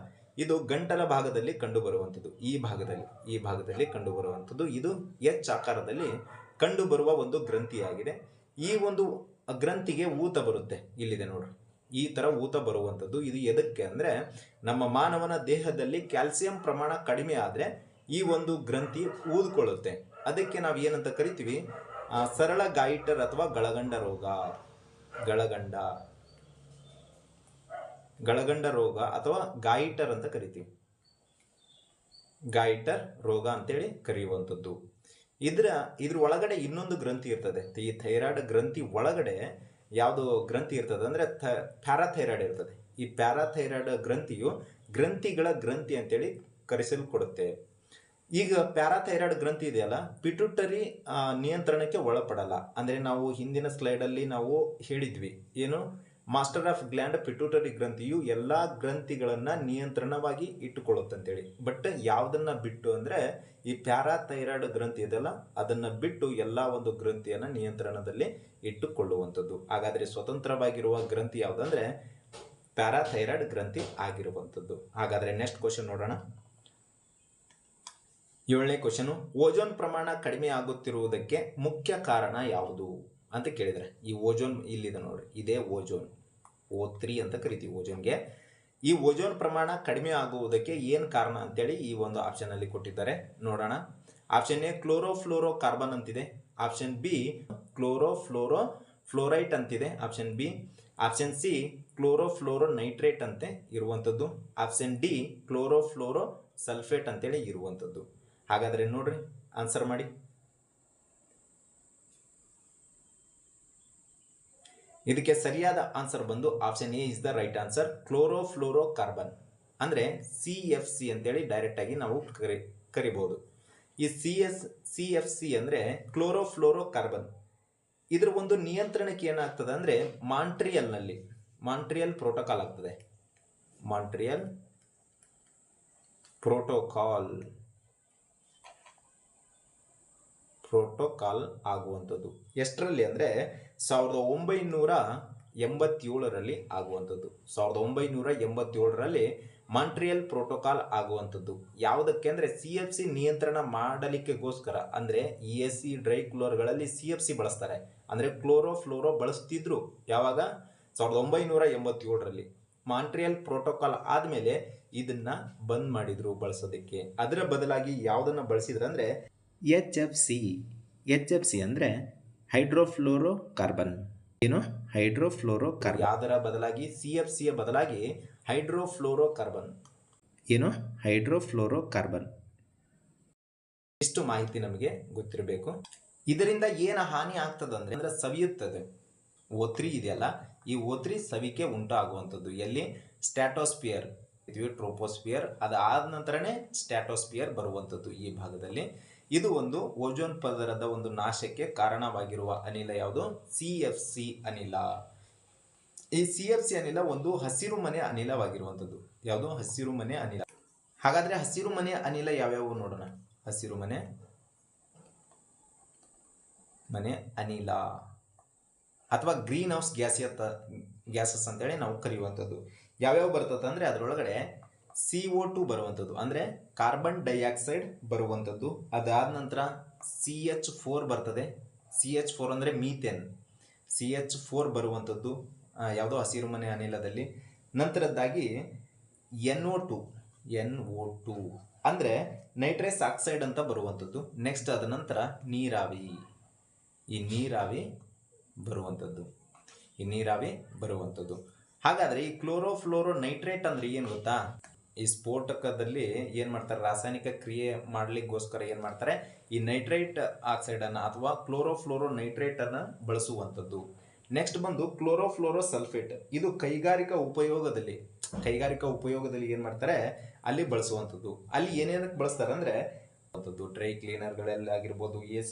ಇದು ಗಂಟಲ ಭಾಗದಲ್ಲಿ ಕಂಡು ಬರುವಂಥದ್ದು. ಈ ಭಾಗದಲ್ಲಿ ಕಂಡು ಬರುವಂಥದ್ದು. ಇದು ಎಚ್ ಆಕಾರದಲ್ಲಿ ಕಂಡು ಬರುವ ಒಂದು ಗ್ರಂಥಿಯಾಗಿದೆ. ಈ ಒಂದು ಗ್ರಂಥಿಗೆ ಊತ ಬರುತ್ತೆ. ಇಲ್ಲಿದೆ ನೋಡ್ರಿ, ಈ ತರ ಊತ ಬರುವಂಥದ್ದು. ಇದು ಎದಕ್ಕೆ ಅಂದ್ರೆ ನಮ್ಮ ಮಾನವನ ದೇಹದಲ್ಲಿ ಕ್ಯಾಲ್ಸಿಯಂ ಪ್ರಮಾಣ ಕಡಿಮೆ ಆದ್ರೆ ಈ ಒಂದು ಗ್ರಂಥಿ ಊದ್ಕೊಳ್ಳುತ್ತೆ. ಅದಕ್ಕೆ ನಾವು ಏನಂತ ಕರಿತೀವಿ? ಸರಳ ಗಾಯಿಟರ್ ಅಥವಾ ಗಳಗಂಡ ರೋಗ. ಗಳಗಂಡ ರೋಗ ಅಥವಾ ಗಾಯಿಟರ್ ಅಂತ ಕರಿತೀವಿ. ಗಾಯಿಟರ್ ರೋಗ ಅಂತೇಳಿ ಕರೆಯುವಂಥದ್ದು. ಇದ್ರ ಒಳಗಡೆ ಇನ್ನೊಂದು ಗ್ರಂಥಿ ಇರ್ತದೆ. ಈ ಥೈರಾಯ್ಡ್ ಗ್ರಂಥಿ ಒಳಗಡೆ ಯಾವುದು ಗ್ರಂಥಿ ಇರ್ತದೆ ಅಂದ್ರೆ ಪ್ಯಾರಾಥೈರಾಯ್ಡ್ ಇರ್ತದೆ. ಈ ಪ್ಯಾರಾಥೈರಾಯ್ಡ್ ಗ್ರಂಥಿಯು ಗ್ರಂಥಿಗಳ ಗ್ರಂಥಿ ಅಂತೇಳಿ ಕರೆಸಲ್ಪಡುತ್ತೆ. ಈಗ ಪ್ಯಾರಾಥೈರಾಯ್ಡ್ ಗ್ರಂಥಿ ಇದೆಯಲ್ಲ, ಪಿಟ್ಯೂಟರಿ ನಿಯಂತ್ರಣಕ್ಕೆ ಒಳಪಡಲ್ಲ. ಅಂದ್ರೆ ನಾವು ಹಿಂದಿನ ಸ್ಲೈಡ್ ಅಲ್ಲಿ ನಾವು ಹೇಳಿದ್ವಿ ಏನು, ಮಾಸ್ಟರ್ ಆಫ್ ಗ್ಲ್ಯಾಂಡ್ ಪಿಟ್ಯೂಟರಿ ಗ್ರಂಥಿಯು ಎಲ್ಲಾ ಗ್ರಂಥಿಗಳನ್ನ ನಿಯಂತ್ರಣವಾಗಿ ಇಟ್ಟುಕೊಳ್ಳುತ್ತಂತೇಳಿ. ಬಟ್ ಯಾವುದನ್ನ ಬಿಟ್ಟು ಅಂದ್ರೆ ಈ ಪ್ಯಾರಾಥೈರಾಯ್ಡ್ ಗ್ರಂಥಿ ಇದೆಯಲ್ಲ, ಅದನ್ನ ಬಿಟ್ಟು ಎಲ್ಲಾ ಒಂದು ಗ್ರಂಥಿಯನ್ನ ನಿಯಂತ್ರಣದಲ್ಲಿ ಇಟ್ಟುಕೊಳ್ಳುವಂಥದ್ದು. ಹಾಗಾದ್ರೆ ಸ್ವತಂತ್ರವಾಗಿರುವ ಗ್ರಂಥಿ ಯಾವುದಂದ್ರೆ ಪ್ಯಾರಾಥೈರಾಯ್ಡ್ ಗ್ರಂಥಿ ಆಗಿರುವಂಥದ್ದು. ಹಾಗಾದ್ರೆ ನೆಕ್ಸ್ಟ್ ಕ್ವಶನ್ ನೋಡೋಣ. ಏಳನೇ ಕ್ವಶನು, ಓಜೋನ್ ಪ್ರಮಾಣ ಕಡಿಮೆ ಆಗುತ್ತಿರುವುದಕ್ಕೆ ಮುಖ್ಯ ಕಾರಣ ಯಾವುದು ಅಂತ ಕೇಳಿದರೆ, ಈ ಓಜೋನ್ ಇಲ್ಲಿದೆ ನೋಡ್ರಿ, ಇದೇ ಓಜೋನ್ O3 ಅಂತ ಕರಿತೀವಿ ಓಜೋನ್ಗೆ. ಈ ಓಜೋನ್ ಪ್ರಮಾಣ ಕಡಿಮೆ ಆಗುವುದಕ್ಕೆ ಏನು ಕಾರಣ ಅಂತೇಳಿ ಈ ಒಂದು ಆಪ್ಷನ್ ಅಲ್ಲಿ ಕೊಟ್ಟಿದ್ದಾರೆ, ನೋಡೋಣ. ಆಪ್ಷನ್ ಎ ಕ್ಲೋರೋಫ್ಲೋರೋ ಕಾರ್ಬನ್ ಅಂತಿದೆ, ಆಪ್ಷನ್ ಬಿ ಕ್ಲೋರೋಫ್ಲೋರೋ ಫ್ಲೋರೈಟ್ ಅಂತಿದೆ, option B. Option C chlorofluoro nitrate ಅಂತೆ ಇರುವಂಥದ್ದು, ಆಪ್ಷನ್ ಡಿ ಕ್ಲೋರೋಫ್ಲೋರೋ ಸಲ್ಫೇಟ್ ಅಂತೇಳಿ ಇರುವಂಥದ್ದು. ಹಾಗಾದರೆ ನೋಡ್ರಿ, ಆನ್ಸರ್ ಮಾಡಿ. ಇದಕ್ಕೆ ಸರಿಯಾದ ಆನ್ಸರ್ ಬಂದು option A is the right answer, chlorofluoro carbon. ಅಂದರೆ CFC ಅಂತೇಳಿ ಡೈರೆಕ್ಟ್ ಆಗಿ ನಾವು ಕರಿಬಹುದು. ಈ CFC ಅಂದರೆ ಕ್ಲೋರೋಫ್ಲೋರೋ ಕಾರ್ಬನ್. ಇದ್ರ ಒಂದು ನಿಯಂತ್ರಣಕ್ಕೆ ಏನಾಗ್ತದೆ ಅಂದರೆ ಮಾಂಟ್ರಿಯಲ್ ಪ್ರೋಟೋಕಾಲ್ ಆಗ್ತದೆ. ಮಾಂಟ್ರಿಯಲ್ ಪ್ರೋಟೋಕಾಲ್ ಆಗುವಂಥದ್ದು ಎಷ್ಟರಲ್ಲಿ ಅಂದರೆ 1987ರಲ್ಲಿ ಆಗುವಂಥದ್ದು. 1987ರಲ್ಲಿ ಮಾಂಟ್ರಿಯಲ್ ಪ್ರೋಟೋಕಾಲ್ ಆಗುವಂಥದ್ದು. ಯಾವುದಕ್ಕೆ ಅಂದರೆ CFC ನಿಯಂತ್ರಣ ಮಾಡಲಿಕ್ಕೆಗೋಸ್ಕರ. ಅಂದರೆ ESC ಡ್ರೈ ಕೂಲರ್ಗಳಲ್ಲಿ CFC ಬಳಸ್ತಾರೆ, ಅಂದರೆ ಕ್ಲೋರೋಫ್ಲೋರೋ ಬಳಸ್ತಿದ್ರು. ಯಾವಾಗ? 1987ರಲ್ಲಿ. ಮಾಂಟ್ರಿಯಲ್ ಪ್ರೋಟೋಕಾಲ್ ಆದಮೇಲೆ ಇದನ್ನ ಬಂದ್ ಮಾಡಿದ್ರು ಬಳಸೋದಕ್ಕೆ. ಅದರ ಬದಲಾಗಿ ಯಾವುದನ್ನು ಬಳಸಿದ್ರು ಅಂದರೆ HFC ಅಂದರೆ ಹೈಡ್ರೋಫ್ಲೋರೋ ಕಾರ್ಬನ್. ಏನು? Hydrofluoro carbon. ಯಾವುದರ ಬದಲಾಗಿ? CFCಯ ಬದಲಾಗಿ ಹೈಡ್ರೋಫ್ಲೋರೋ ಕಾರ್ಬನ್. ಏನು? Hydrofluoro carbon. ಇಷ್ಟು ಮಾಹಿತಿ ನಮಗೆ ಗೊತ್ತಿರಬೇಕು. ಇದರಿಂದ ಏನು ಹಾನಿ ಆಗ್ತದೆ ಅಂದ್ರೆ ಸವಿಯುತ್ತದೆ. O3 ಇದೆಯಲ್ಲ, ಈ O3 ಸವಿಕೆ ಉಂಟಾಗುವಂಥದ್ದು. ಎಲ್ಲಿ? ಸ್ಟ್ಯಾಟೋಸ್ಪಿಯರ್, ಟ್ರೋಪೋಸ್ಪಿಯರ್, ಅದಾದ ನಂತರನೇ ಸ್ಟ್ಯಾಟೋಸ್ಪಿಯರ್ ಬರುವಂಥದ್ದು ಈ ಭಾಗದಲ್ಲಿ. ಇದು ಒಂದು ಓಜೋನ್ ಪದರದ ಒಂದು ನಾಶಕ್ಕೆ ಕಾರಣವಾಗಿರುವ ಅನಿಲ ಯಾವುದು? CFC ಅನಿಲ. ಈ CFC ಅನಿಲ ಒಂದು ಹಸಿರು ಮನೆ ಅನಿಲವಾಗಿರುವಂಥದ್ದು. ಯಾವುದು? ಹಸಿರು ಮನೆ ಅನಿಲ. ಹಾಗಾದ್ರೆ ಹಸಿರು ಮನೆ ಅನಿಲ ಯಾವ್ಯಾವು ನೋಡೋಣ. ಹಸಿರು ಮನೆ ಅನಿಲ ಅಥವಾ ಗ್ರೀನ್ ಹೌಸ್ ಗ್ಯಾಸಸ್ ಅಂತೇಳಿ ನಾವು ಕರೆಯುವಂಥದ್ದು ಯಾವ್ಯಾವ ಬರ್ತದೆ ಅಂದರೆ ಅದರೊಳಗಡೆ CO2 ಬರುವಂಥದ್ದು, ಅಂದರೆ ಕಾರ್ಬನ್ ಡೈಆಕ್ಸೈಡ್ ಬರುವಂಥದ್ದು. ಅದಾದ ನಂತರ CH4 ಬರ್ತದೆ. CH4 ಅಂದರೆ ಮೀಥೇನ್. CH4 ಬರುವಂಥದ್ದು ಯಾವುದೋ ಹಸಿರು ಮನೆ ಅನಿಲದಲ್ಲಿ. ನಂತರದ್ದಾಗಿ NO2 ಅಂದರೆ ನೈಟ್ರಸ್ ಆಕ್ಸೈಡ್ ಅಂತ ಬರುವಂಥದ್ದು. ನೆಕ್ಸ್ಟ್ ಅದ ನಂತರ ನೀರಾವಿ ಬರುವಂಥದ್ದು. ಹಾಗಾದರೆ ಈ ಕ್ಲೋರೋಫ್ಲೋರೋ ನೈಟ್ರೇಟ್ ಅಂದ್ರೆ ಏನು ಗೊತ್ತಾ? ಈ ಸ್ಫೋಟಕದಲ್ಲಿ ಏನು ಮಾಡ್ತಾರೆ, ರಾಸಾಯನಿಕ ಕ್ರಿಯೆ ಮಾಡಲಿಕ್ಕೋಸ್ಕರ ಏನು ಮಾಡ್ತಾರೆ, ಈ ನೈಟ್ರೈಟ್ ಆಕ್ಸೈಡನ್ನು ಅಥವಾ ಕ್ಲೋರೋಫ್ಲೋರೋ ನೈಟ್ರೇಟನ್ನು ಬಳಸುವಂಥದ್ದು. ನೆಕ್ಸ್ಟ್ ಬಂದು ಕ್ಲೋರೋಫ್ಲೋರೋ ಸಲ್ಫೇಟ್. ಇದು ಕೈಗಾರಿಕಾ ಉಪಯೋಗದಲ್ಲಿ ಏನು ಮಾಡ್ತಾರೆ, ಅಲ್ಲಿ ಬಳಸುವಂಥದ್ದು. ಅಲ್ಲಿ ಏನೇನಕ್ಕೆ ಬಳಸ್ತಾರೆ ಅಂದರೆ ಡ್ರೈ ಕ್ಲೀನರ್ಗಳಲ್ಲಿ ಆಗಿರ್ಬೋದು, AC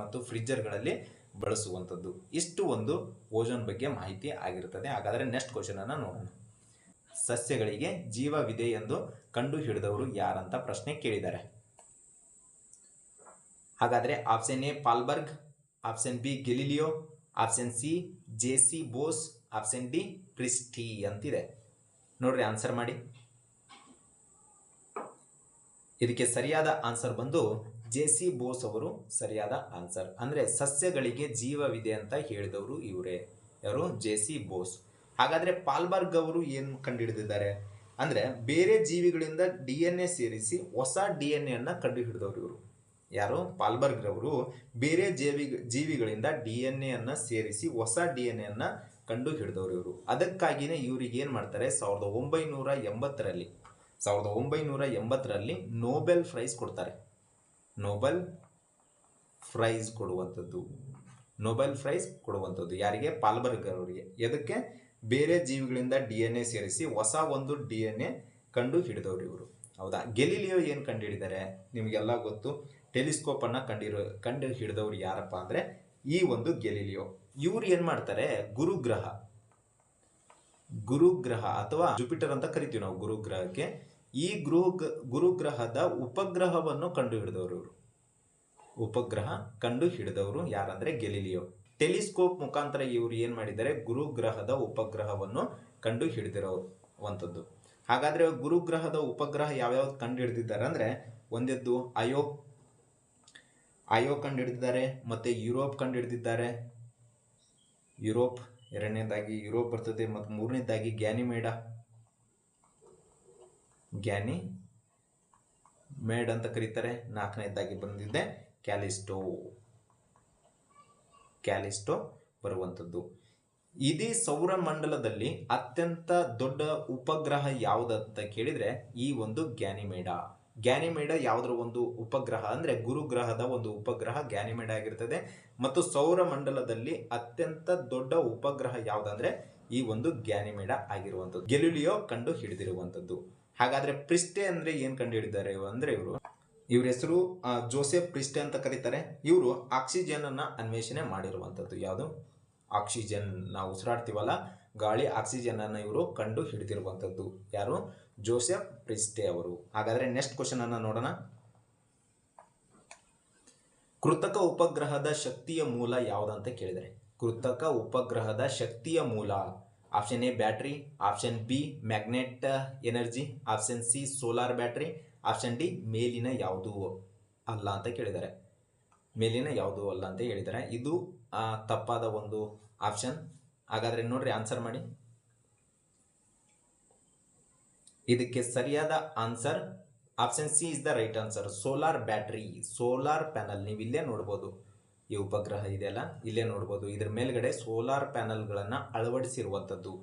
ಮತ್ತು ಫ್ರಿಜ್ಜರ್ಗಳಲ್ಲಿ ಬಳಸುವಂಥದ್ದು. ಇಷ್ಟು ಒಂದು ಓಜೋನ್ ಬಗ್ಗೆ ಮಾಹಿತಿ ಆಗಿರುತ್ತದೆ. ಹಾಗಾದರೆ ನೆಕ್ಸ್ಟ್ ಕ್ವಶನ್ ಅನ್ನು ನೋಡೋಣ. ಸಸ್ಯಗಳಿಗೆ ಜೀವವಿದೆ ಎಂದು ಕಂಡು ಹಿಡಿದವರು ಯಾರಂತ ಪ್ರಶ್ನೆ ಕೇಳಿದ್ದಾರೆ. ಹಾಗಾದರೆ option A Fahlberg, option B Galileo, option C JC Bose, option D Priestley ಅಂತಿದೆ. ನೋಡ್ರಿ, ಆನ್ಸರ್ ಮಾಡಿ. ಇದಕ್ಕೆ ಸರಿಯಾದ ಆನ್ಸರ್ ಬಂದು JC ಬೋಸ್ ಅವರು ಸರಿಯಾದ ಆನ್ಸರ್. ಅಂದರೆ ಸಸ್ಯಗಳಿಗೆ ಜೀವವಿದೆ ಅಂತ ಹೇಳಿದವರು ಇವರೇ. ಯಾರು? JC ಬೋಸ್. ಹಾಗಾದರೆ ಪಾಲ್ಬರ್ಗ್ ಅವರು ಏನು ಕಂಡುಹಿಡಿದಿದ್ದಾರೆ ಅಂದರೆ ಬೇರೆ ಜೀವಿಗಳಿಂದ DNA ಸೇರಿಸಿ ಹೊಸ DNA ಅನ್ನು ಕಂಡುಹಿಡಿದವರು ಇವರು. ಯಾರು? ಪಾಲ್ಬರ್ಗ್ ರವರು ಬೇರೆ ಜೀವಿಗಳಿಂದ DNA ಅನ್ನು ಸೇರಿಸಿ ಹೊಸ DNA ಅನ್ನು ಕಂಡು ಹಿಡಿದವರು ಇವರು. ಅದಕ್ಕಾಗಿಯೇ ಇವರಿಗೆ ಏನು ಮಾಡ್ತಾರೆ, 1980ರಲ್ಲಿ ನೋಬೆಲ್ ಪ್ರೈಸ್ ಕೊಡ್ತಾರೆ. ನೋಬೆಲ್ ಪ್ರೈಸ್ ಕೊಡುವಂಥದ್ದು ಯಾರಿಗೆ? ಪಾಲ್ಬರ್ಗ್ ಅವರಿಗೆ. ಎದಕ್ಕೆ? ಬೇರೆ ಜೀವಿಗಳಿಂದ DNA ಸೇರಿಸಿ ಹೊಸ ಒಂದು DNA ಕಂಡು ಹಿಡಿದವರು ಇವರು. ಹೌದಾ? ಗೆಲಿಲಿಯೋ ಏನು ಕಂಡು ಹಿಡಿದಾರೆ ನಿಮಗೆಲ್ಲ ಗೊತ್ತು. ಟೆಲಿಸ್ಕೋಪ್ ಅನ್ನ ಕಂಡು ಹಿಡಿದವರು ಯಾರಪ್ಪ ಅಂದರೆ ಈ ಒಂದು ಗೆಲಿಲಿಯೋ. ಇವ್ರು ಏನು ಮಾಡ್ತಾರೆ, ಗುರುಗ್ರಹ ಅಥವಾ ಜುಪಿಟರ್ ಅಂತ ಕರಿತೀವಿ ನಾವು ಗುರುಗ್ರಹಕ್ಕೆ. ಈ ಗುರುಗ್ರಹದ ಉಪಗ್ರಹವನ್ನು ಕಂಡು ಹಿಡಿದವರು ಯಾರಂದ್ರೆ ಗೆಲಿಲಿಯೋ. ಟೆಲಿಸ್ಕೋಪ್ ಮುಖಾಂತರ ಇವರು ಏನು ಮಾಡಿದ್ದಾರೆ, ಗುರುಗ್ರಹದ ಉಪಗ್ರಹವನ್ನು ಕಂಡು ಹಿಡಿದಿರುವಂಥದ್ದು. ಹಾಗಾದ್ರೆ ಗುರುಗ್ರಹದ ಉಪಗ್ರಹ ಯಾವ್ಯಾವ್ದು ಕಂಡು ಹಿಡಿದಿದ್ದಾರೆ ಅಂದರೆ ಒಂದೆದ್ದು ಅಯೋ ಕಂಡುಹಿಡಿದಿದ್ದಾರೆ, ಮತ್ತು ಯುರೋಪ್ ಕಂಡುಹಿಡಿದಿದ್ದಾರೆ. ಯುರೋಪ್ ಎರಡನೇದಾಗಿ ಯುರೋಪ್ ಬರ್ತದೆ, ಮತ್ತು ಮೂರನೇದಾಗಿ ಗ್ಯಾನಿಮೇಡ್ ಅಂತ ಕರೀತಾರೆ. ನಾಲ್ಕನೇದಾಗಿ ಬಂದಿದೆ ಕ್ಯಾಲಿಸ್ಟೋ ಬರುವಂಥದ್ದು. ಇಡೀ ಸೌರಮಂಡಲದಲ್ಲಿ ಅತ್ಯಂತ ದೊಡ್ಡ ಉಪಗ್ರಹ ಯಾವುದಂತ ಕೇಳಿದರೆ ಈ ಒಂದು ಗ್ಯಾನಿಮೇಡ ಯಾವುದರ ಒಂದು ಉಪಗ್ರಹ ಅಂದರೆ ಗುರುಗ್ರಹದ ಒಂದು ಉಪಗ್ರಹ ಗ್ಯಾನಿಮೇಡ ಆಗಿರ್ತದೆ. ಮತ್ತು ಸೌರಮಂಡಲದಲ್ಲಿ ಅತ್ಯಂತ ದೊಡ್ಡ ಉಪಗ್ರಹ ಯಾವುದಂದ್ರೆ ಈ ಒಂದು ಗ್ಯಾನಿಮೇಡ ಆಗಿರುವಂಥದ್ದು. ಗೆಲಿಲಿಯೋ ಕಂಡು ಹಿಡಿದಿರುವಂಥದ್ದು. ಹಾಗಾದ್ರೆ ಪ್ರಿಸ್ಟೆ ಅಂದ್ರೆ ಏನ್ ಕಂಡು ಹಿಡಿದಾರೆ ಅಂದ್ರೆ ಇವ್ರ ಹೆಸರು ಜೋಸೆಫ್ ಪ್ರಿಸ್ಟೆ ಅಂತ ಕರೀತಾರೆ. ಇವರು ಆಕ್ಸಿಜನ್ ಅನ್ನ ಅನ್ವೇಷಣೆ ಮಾಡಿರುವಂಥದ್ದು. ಯಾವುದು ಆಕ್ಸಿಜನ್, ನಾವು ಉಸಿರಾಡ್ತೀವಲ್ಲ ಗಾಳಿ, ಆಕ್ಸಿಜನ್ ಅನ್ನ ಇವರು ಕಂಡು ಹಿಡಿದಿರುವಂಥದ್ದು. ಯಾರು? ಜೋಸೆಫ್ ಪ್ರಿಸ್ಟೆ ಅವರು. ಹಾಗಾದ್ರೆ ನೆಕ್ಸ್ಟ್ ಕ್ವಶನ್ ಅನ್ನ ನೋಡೋಣ. ಕೃತಕ ಉಪಗ್ರಹದ ಶಕ್ತಿಯ ಮೂಲ ಯಾವುದಂತ ಕೇಳಿದರೆ, ಕೃತಕ ಉಪಗ್ರಹದ ಶಕ್ತಿಯ ಮೂಲ option A battery, option B magnet energy, option C solar battery, option D ಮೇಲಿನ ಯಾವುದೂ ಅಲ್ಲ ಅಂತ ಕೇಳಿದ್ದಾರೆ. ಮೇಲಿನ ಯಾವುದೂ ಅಲ್ಲ ಅಂತ ಹೇಳಿದ್ದಾರೆ. ಇದು ತಪ್ಪಾದ ಒಂದು ಆಪ್ಷನ್. ಹಾಗಾದ್ರೆ ನೋಡ್ರಿ, ಆನ್ಸರ್ ಮಾಡಿ. ಇದಕ್ಕೆ ಸರಿಯಾದ answer option C is the right answer. Solar battery, solar panel. ನೀವು ಇಲ್ಲೇ ನೋಡ್ಬೋದು, ಈ ಉಪಗ್ರಹ ಇದೆಯಲ್ಲ ಇಲ್ಲೇ ನೋಡ್ಬೋದು, ಇದ್ರ ಮೇಲ್ಗಡೆ ಸೋಲಾರ್ ಪ್ಯಾನಲ್ಗಳನ್ನ ಅಳವಡಿಸಿರುವಂಥದ್ದು.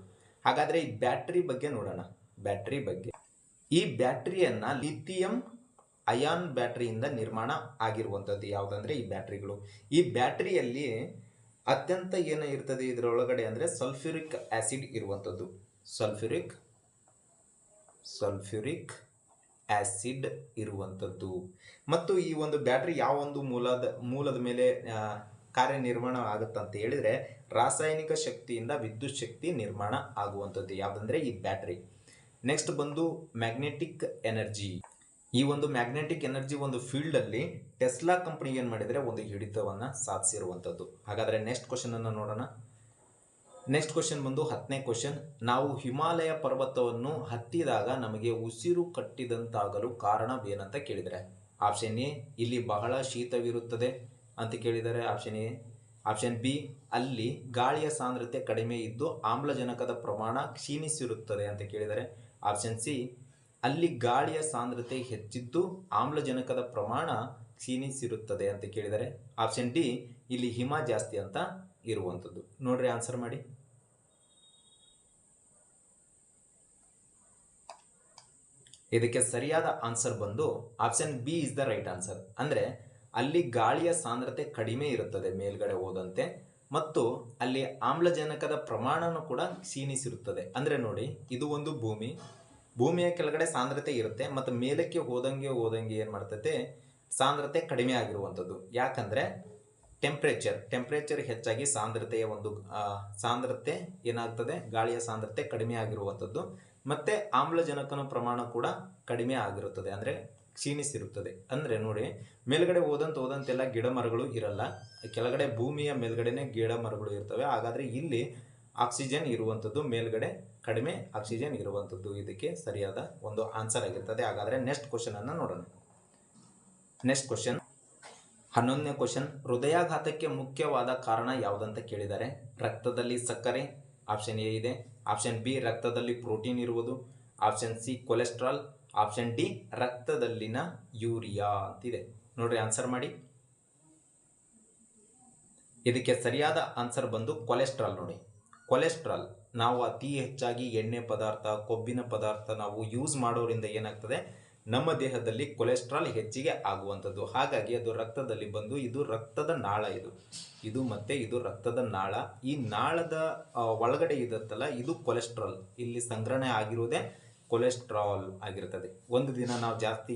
ಹಾಗಾದ್ರೆ ಈ ಬ್ಯಾಟ್ರಿ ಬಗ್ಗೆ ನೋಡೋಣ. ಬ್ಯಾಟ್ರಿ ಬಗ್ಗೆ, ಈ ಬ್ಯಾಟ್ರಿಯನ್ನ ಲಿಥಿಯಂ ಅಯಾನ್ ಬ್ಯಾಟ್ರಿಯಿಂದ ನಿರ್ಮಾಣ ಆಗಿರುವಂಥದ್ದು. ಯಾವುದಂದ್ರೆ ಈ ಬ್ಯಾಟ್ರಿಗಳು. ಈ ಬ್ಯಾಟ್ರಿಯಲ್ಲಿ ಅತ್ಯಂತ ಏನು ಇರ್ತದೆ ಇದರೊಳಗಡೆ ಅಂದರೆ ಸಲ್ಫ್ಯೂರಿಕ್ ಆಸಿಡ್ ಇರುವಂಥದ್ದು. ಸಲ್ಫ್ಯೂರಿಕ್ ಆಸಿಡ್ ಇರುವಂಥದ್ದು. ಮತ್ತು ಈ ಒಂದು ಬ್ಯಾಟ್ರಿ ಯಾವ ಒಂದು ಮೂಲದ ಮೇಲೆ ಕಾರ್ಯನಿರ್ಮಾಣ ಆಗುತ್ತಂತ ಹೇಳಿದ್ರೆ ರಾಸಾಯನಿಕ ಶಕ್ತಿಯಿಂದ ವಿದ್ಯುತ್ ಶಕ್ತಿ ನಿರ್ಮಾಣ ಆಗುವಂಥದ್ದು. ಯಾವುದಂದ್ರೆ ಈ ಬ್ಯಾಟ್ರಿ. ನೆಕ್ಸ್ಟ್ ಬಂದು ಮ್ಯಾಗ್ನೆಟಿಕ್ ಎನರ್ಜಿ. ಈ ಒಂದು ಮ್ಯಾಗ್ನೆಟಿಕ್ ಎನರ್ಜಿ ಒಂದು ಫೀಲ್ಡ್ ಅಲ್ಲಿ ಟೆಸ್ಲಾ ಕಂಪನಿ ಏನ್ ಮಾಡಿದ್ರೆ ಒಂದು ಹಿಡಿತವನ್ನ ಸಾಧಿಸಿರುವಂಥದ್ದು. ಹಾಗಾದ್ರೆ ನೆಕ್ಸ್ಟ್ ಕ್ವಶನ್ ಅನ್ನು ನೋಡೋಣ. ನೆಕ್ಸ್ಟ್ ಕ್ವಶನ್ ಬಂದು 10ನೇ ಕ್ವಶನ್. ನಾವು ಹಿಮಾಲಯ ಪರ್ವತವನ್ನು ಹತ್ತಿದಾಗ ನಮಗೆ ಉಸಿರು ಕಟ್ಟಿದಂತಾಗಲು ಕಾರಣವೇನಂತ ಕೇಳಿದರೆ, ಆಪ್ಷನ್ ಎ ಇಲ್ಲಿ ಬಹಳ ಶೀತವಿರುತ್ತದೆ ಅಂತ ಕೇಳಿದರೆ, ಆಪ್ಷನ್ ಎ. ಆಪ್ಷನ್ ಬಿ ಅಲ್ಲಿ ಗಾಳಿಯ ಸಾಂದ್ರತೆ ಕಡಿಮೆ ಇದ್ದು ಆಮ್ಲಜನಕದ ಪ್ರಮಾಣ ಕ್ಷೀಣಿಸಿರುತ್ತದೆ ಅಂತ ಕೇಳಿದರೆ, ಆಪ್ಷನ್ ಸಿ ಅಲ್ಲಿ ಗಾಳಿಯ ಸಾಂದ್ರತೆ ಹೆಚ್ಚಿದ್ದು ಆಮ್ಲಜನಕದ ಪ್ರಮಾಣ ಕ್ಷೀಣಿಸಿರುತ್ತದೆ ಅಂತ ಕೇಳಿದರೆ, ಆಪ್ಷನ್ ಡಿ ಇಲ್ಲಿ ಹಿಮ ಜಾಸ್ತಿ ಅಂತ ಇರುವಂಥದ್ದು. ನೋಡ್ರಿ, ಆನ್ಸರ್ ಮಾಡಿ. ಇದಕ್ಕೆ ಸರಿಯಾದ ಆನ್ಸರ್ ಬಂದು option B is the right answer. ಅಂದ್ರೆ ಅಲ್ಲಿ ಗಾಳಿಯ ಸಾಂದ್ರತೆ ಕಡಿಮೆ ಇರುತ್ತದೆ ಮೇಲ್ಗಡೆ ಹೋದಂತೆ, ಮತ್ತು ಅಲ್ಲಿ ಆಮ್ಲಜನಕದ ಪ್ರಮಾಣನೂ ಕೂಡ ಕ್ಷೀಣಿಸಿರುತ್ತದೆ. ಅಂದ್ರೆ ನೋಡಿ, ಇದು ಒಂದು ಭೂಮಿಯ ಕೆಳಗಡೆ ಸಾಂದ್ರತೆ ಇರುತ್ತೆ, ಮತ್ತು ಮೇಲಕ್ಕೆ ಹೋದಂಗೆ ಏನ್ ಮಾಡ್ತೈತೆ ಸಾಂದ್ರತೆ ಕಡಿಮೆ ಆಗಿರುವಂಥದ್ದು. ಯಾಕಂದ್ರೆ ಟೆಂಪ್ರೇಚರ್ ಹೆಚ್ಚಾಗಿ ಸಾಂದ್ರತೆ ಏನಾಗ್ತದೆ, ಗಾಳಿಯ ಸಾಂದ್ರತೆ ಕಡಿಮೆ ಆಗಿರುವಂಥದ್ದು, ಮತ್ತೆ ಆಮ್ಲಜನಕನ ಪ್ರಮಾಣ ಕೂಡ ಕಡಿಮೆ ಆಗಿರುತ್ತದೆ, ಅಂದ್ರೆ ಕ್ಷೀಣಿಸಿರುತ್ತದೆ. ಅಂದ್ರೆ ನೋಡಿ, ಮೇಲ್ಗಡೆ ಹೋದಂತೆಲ್ಲ ಗಿಡ ಮರಗಳು ಇರಲ್ಲ, ಕೆಳಗಡೆ ಭೂಮಿಯ ಮೇಲ್ಗಡೆನೆ ಗಿಡ ಮರಗಳು ಇರ್ತವೆ. ಹಾಗಾದ್ರೆ ಇಲ್ಲಿ ಆಕ್ಸಿಜನ್ ಇರುವಂಥದ್ದು, ಮೇಲ್ಗಡೆ ಕಡಿಮೆ ಆಕ್ಸಿಜನ್ ಇರುವಂಥದ್ದು ಇದಕ್ಕೆ ಸರಿಯಾದ ಒಂದು ಆನ್ಸರ್ ಆಗಿರ್ತದೆ. ಹಾಗಾದ್ರೆ ನೆಕ್ಸ್ಟ್ ಕ್ವಶನ್ ಅನ್ನ ನೋಡೋಣ. ನೆಕ್ಸ್ಟ್ ಕ್ವಶನ್ 11ನೇ ಕ್ವಶನ್. ಹೃದಯಾಘಾತಕ್ಕೆ ಮುಖ್ಯವಾದ ಕಾರಣ ಯಾವುದಂತ ಕೇಳಿದ್ದಾರೆ. ರಕ್ತದಲ್ಲಿ ಸಕ್ಕರೆ ಆಪ್ಷನ್ ಎ ಇದೆ, ಆಪ್ಷನ್ ಬಿ ರಕ್ತದಲ್ಲಿ ಪ್ರೋಟೀನ್ ಇರುವುದು, option C cholesterol, option D ರಕ್ತದಲ್ಲಿನ ಯೂರಿಯಾ ಅಂತಿದೆ. ನೋಡ್ರಿ, ಆನ್ಸರ್ ಮಾಡಿ. ಇದಕ್ಕೆ ಸರಿಯಾದ ಆನ್ಸರ್ ಬಂದು ಕೊಲೆಸ್ಟ್ರಾಲ್. ನೋಡಿ, ಕೊಲೆಸ್ಟ್ರಾಲ್ ನಾವು ಅತಿ ಹೆಚ್ಚಾಗಿ ಎಣ್ಣೆ ಪದಾರ್ಥ, ಕೊಬ್ಬಿನ ಪದಾರ್ಥ ನಾವು ಯೂಸ್ ಮಾಡೋದ್ರಿಂದ ಏನಾಗ್ತದೆ, ನಮ್ಮ ದೇಹದಲ್ಲಿ ಕೊಲೆಸ್ಟ್ರಾಲ್ ಹೆಚ್ಚಿಗೆ ಆಗುವಂಥದ್ದು. ಹಾಗಾಗಿ ಅದು ರಕ್ತದಲ್ಲಿ ಬಂದು ಇದು ರಕ್ತದ ನಾಳ, ಇದು ರಕ್ತದ ನಾಳ. ಈ ನಾಳದ ಒಳಗಡೆ ಇರುತ್ತಲ್ಲ, ಇದು ಕೊಲೆಸ್ಟ್ರಾಲ್, ಇಲ್ಲಿ ಸಂಗ್ರಹಣೆ ಆಗಿರುವುದೇ ಕೊಲೆಸ್ಟ್ರಾಲ್ ಆಗಿರ್ತದೆ. ಒಂದು ದಿನ ನಾವು ಜಾಸ್ತಿ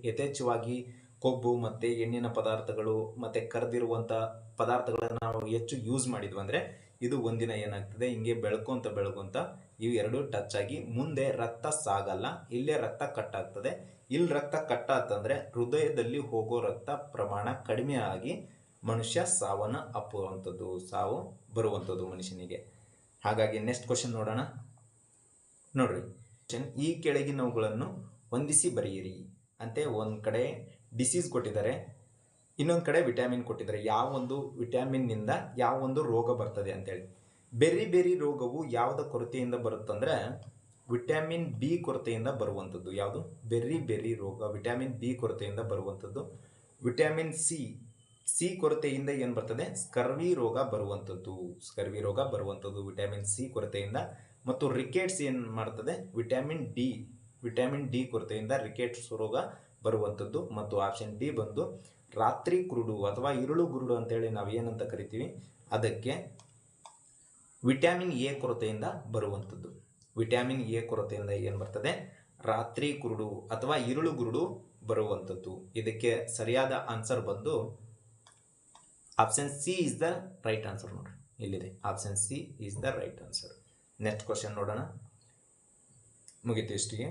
ಯಥೇಚ್ಛವಾಗಿ ಕೊಬ್ಬು ಮತ್ತು ಎಣ್ಣಿನ ಪದಾರ್ಥಗಳು ಮತ್ತು ಕರೆದಿರುವಂಥ ಪದಾರ್ಥಗಳನ್ನು ನಾವು ಹೆಚ್ಚು ಯೂಸ್ ಮಾಡಿದ್ವಿ ಅಂದರೆ ಇದು ಒಂದಿನ ಏನಾಗ್ತದೆ, ಹಿಂಗೆ ಬೆಳ್ಕೊಂತ ಇವು ಎರಡು ಟಚ್ ಆಗಿ ಮುಂದೆ ರಕ್ತ ಸಾಗಲ್ಲ, ಇಲ್ಲೇ ರಕ್ತ ಕಟ್ಟಾಗ್ತದೆ. ಇಲ್ಲಿ ರಕ್ತ ಕಟ್ಟಾತಂದ್ರೆ ಹೃದಯದಲ್ಲಿ ಹೋಗೋ ರಕ್ತ ಪ್ರಮಾಣ ಕಡಿಮೆ ಆಗಿ ಮನುಷ್ಯ ಸಾವು ಬರುವಂಥದ್ದು ಮನುಷ್ಯನಿಗೆ. ಹಾಗಾಗಿ ನೆಕ್ಸ್ಟ್ ಕ್ವಶನ್ ನೋಡೋಣ. ನೋಡ್ರಿ, ಈ ಕೆಳಗಿನವುಗಳನ್ನು ಹೊಂದಿಸಿ ಬರೆಯಿರಿ ಅಂತೆ ಒಂದು ಕಡೆ ಡಿಸೀಸ್ ಕೊಟ್ಟಿದ್ದಾರೆ, ಇನ್ನೊಂದು ಕಡೆ ವಿಟಮಿನ್ ಕೊಟ್ಟಿದ್ದಾರೆ. ಯಾವ ಒಂದು ವಿಟಮಿನ್ನಿಂದ ಯಾವ ಒಂದು ರೋಗ ಬರ್ತದೆ ಅಂತೇಳಿ. ಬೆರಿ ಬೆರಿ ರೋಗವು ಯಾವುದ ಕೊರತೆಯಿಂದ ಬರುತ್ತಂದ್ರೆ ವಿಟಮಿನ್ ಬಿ ಕೊರತೆಯಿಂದ ಬರುವಂಥದ್ದು. ಯಾವುದು? ಬೆರಿ ಬೆರಿ ರೋಗ ವಿಟಮಿನ್ ಬಿ ಕೊರತೆಯಿಂದ ಬರುವಂಥದ್ದು. ವಿಟಮಿನ್ ಸಿ ಕೊರತೆಯಿಂದ ಏನು ಬರ್ತದೆ? ಸ್ಕರ್ವಿ ರೋಗ ಬರುವಂಥದ್ದು. ಸ್ಕರ್ವಿ ರೋಗ ಬರುವಂಥದ್ದು ವಿಟಮಿನ್ ಸಿ ಕೊರತೆಯಿಂದ. ಮತ್ತು ರಿಕೆಟ್ಸ್ ಏನು ಮಾಡ್ತದೆ? ವಿಟಮಿನ್ ಡಿ ಕೊರತೆಯಿಂದ ರಿಕೆಟ್ಸ್ ರೋಗ ಬರುವಂಥದ್ದು. ಮತ್ತು ಆಪ್ಷನ್ ಡಿ ಬಂದು ರಾತ್ರಿ ಕುರುಡು ಅಥವಾ ಇರುಳು ಗುರುಡು ಅಂತೇಳಿ ನಾವು ಏನಂತ ಕರಿತೀವಿ, ಅದಕ್ಕೆ ವಿಟಮಿನ್ ಎ ಕೊರತೆಯಿಂದ ಬರುವಂಥದ್ದು. ವಿಟಮಿನ್ ಎ ಕೊರತೆಯಿಂದ ಏನು ಬರ್ತದೆ? ರಾತ್ರಿ ಕುರುಡು ಅಥವಾ ಇರುಳು ಗುರುಡು ಬರುವಂಥದ್ದು. ಇದಕ್ಕೆ ಸರಿಯಾದ ಆನ್ಸರ್ ಬಂದು option C is the right answer. ನೋಡ್ರಿ ಇಲ್ಲಿದೆ, option C is the right answer. Next question ನೋಡೋಣ. ಮುಗಿತು ಇಷ್ಟಿಗೆ.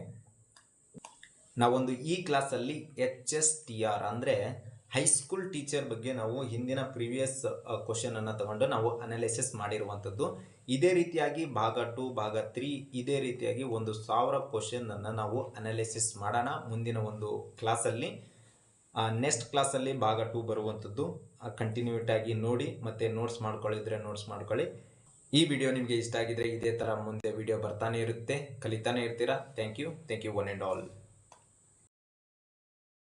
ನಾವೊಂದು ಈ ಕ್ಲಾಸಲ್ಲಿ HSTR ಅಂದರೆ ಹೈಸ್ಕೂಲ್ ಟೀಚರ್ ಬಗ್ಗೆ ನಾವು ಹಿಂದಿನ ಪ್ರೀವಿಯಸ್ ಕ್ವಶನ್ ಅನ್ನು ತಗೊಂಡು ನಾವು ಅನಾಲಿಸಿಸ್ ಮಾಡಿರುವಂಥದ್ದು. ಇದೇ ರೀತಿಯಾಗಿ ಭಾಗ 2 ಭಾಗ 3 ಇದೇ ರೀತಿಯಾಗಿ 1000 ಕ್ವಶನ್ ಅನ್ನು ನಾವು ಅನಾಲಿಸಿಸ್ ಮಾಡೋಣ ಮುಂದಿನ ಒಂದು ಕ್ಲಾಸಲ್ಲಿ. ನೆಕ್ಸ್ಟ್ ಕ್ಲಾಸಲ್ಲಿ ಭಾಗ 2 ಬರುವಂಥದ್ದು. ಕಂಟಿನ್ಯೂಟ್ ಆಗಿ ನೋಡಿ, ಮತ್ತೆ ನೋಟ್ಸ್ ಮಾಡ್ಕೊಳ್ಳಿದ್ರೆ ನೋಟ್ಸ್ ಮಾಡ್ಕೊಳ್ಳಿ. ಈ ವಿಡಿಯೋ ನಿಮಗೆ ಇಷ್ಟ ಆಗಿದ್ರೆ ಇದೇ ಥರ ಮುಂದೆ ವಿಡಿಯೋ ಬರ್ತಾನೆ ಇರುತ್ತೆ, ಕಲಿತಾನೆ ಇರ್ತೀರಾ. Thank you one and all.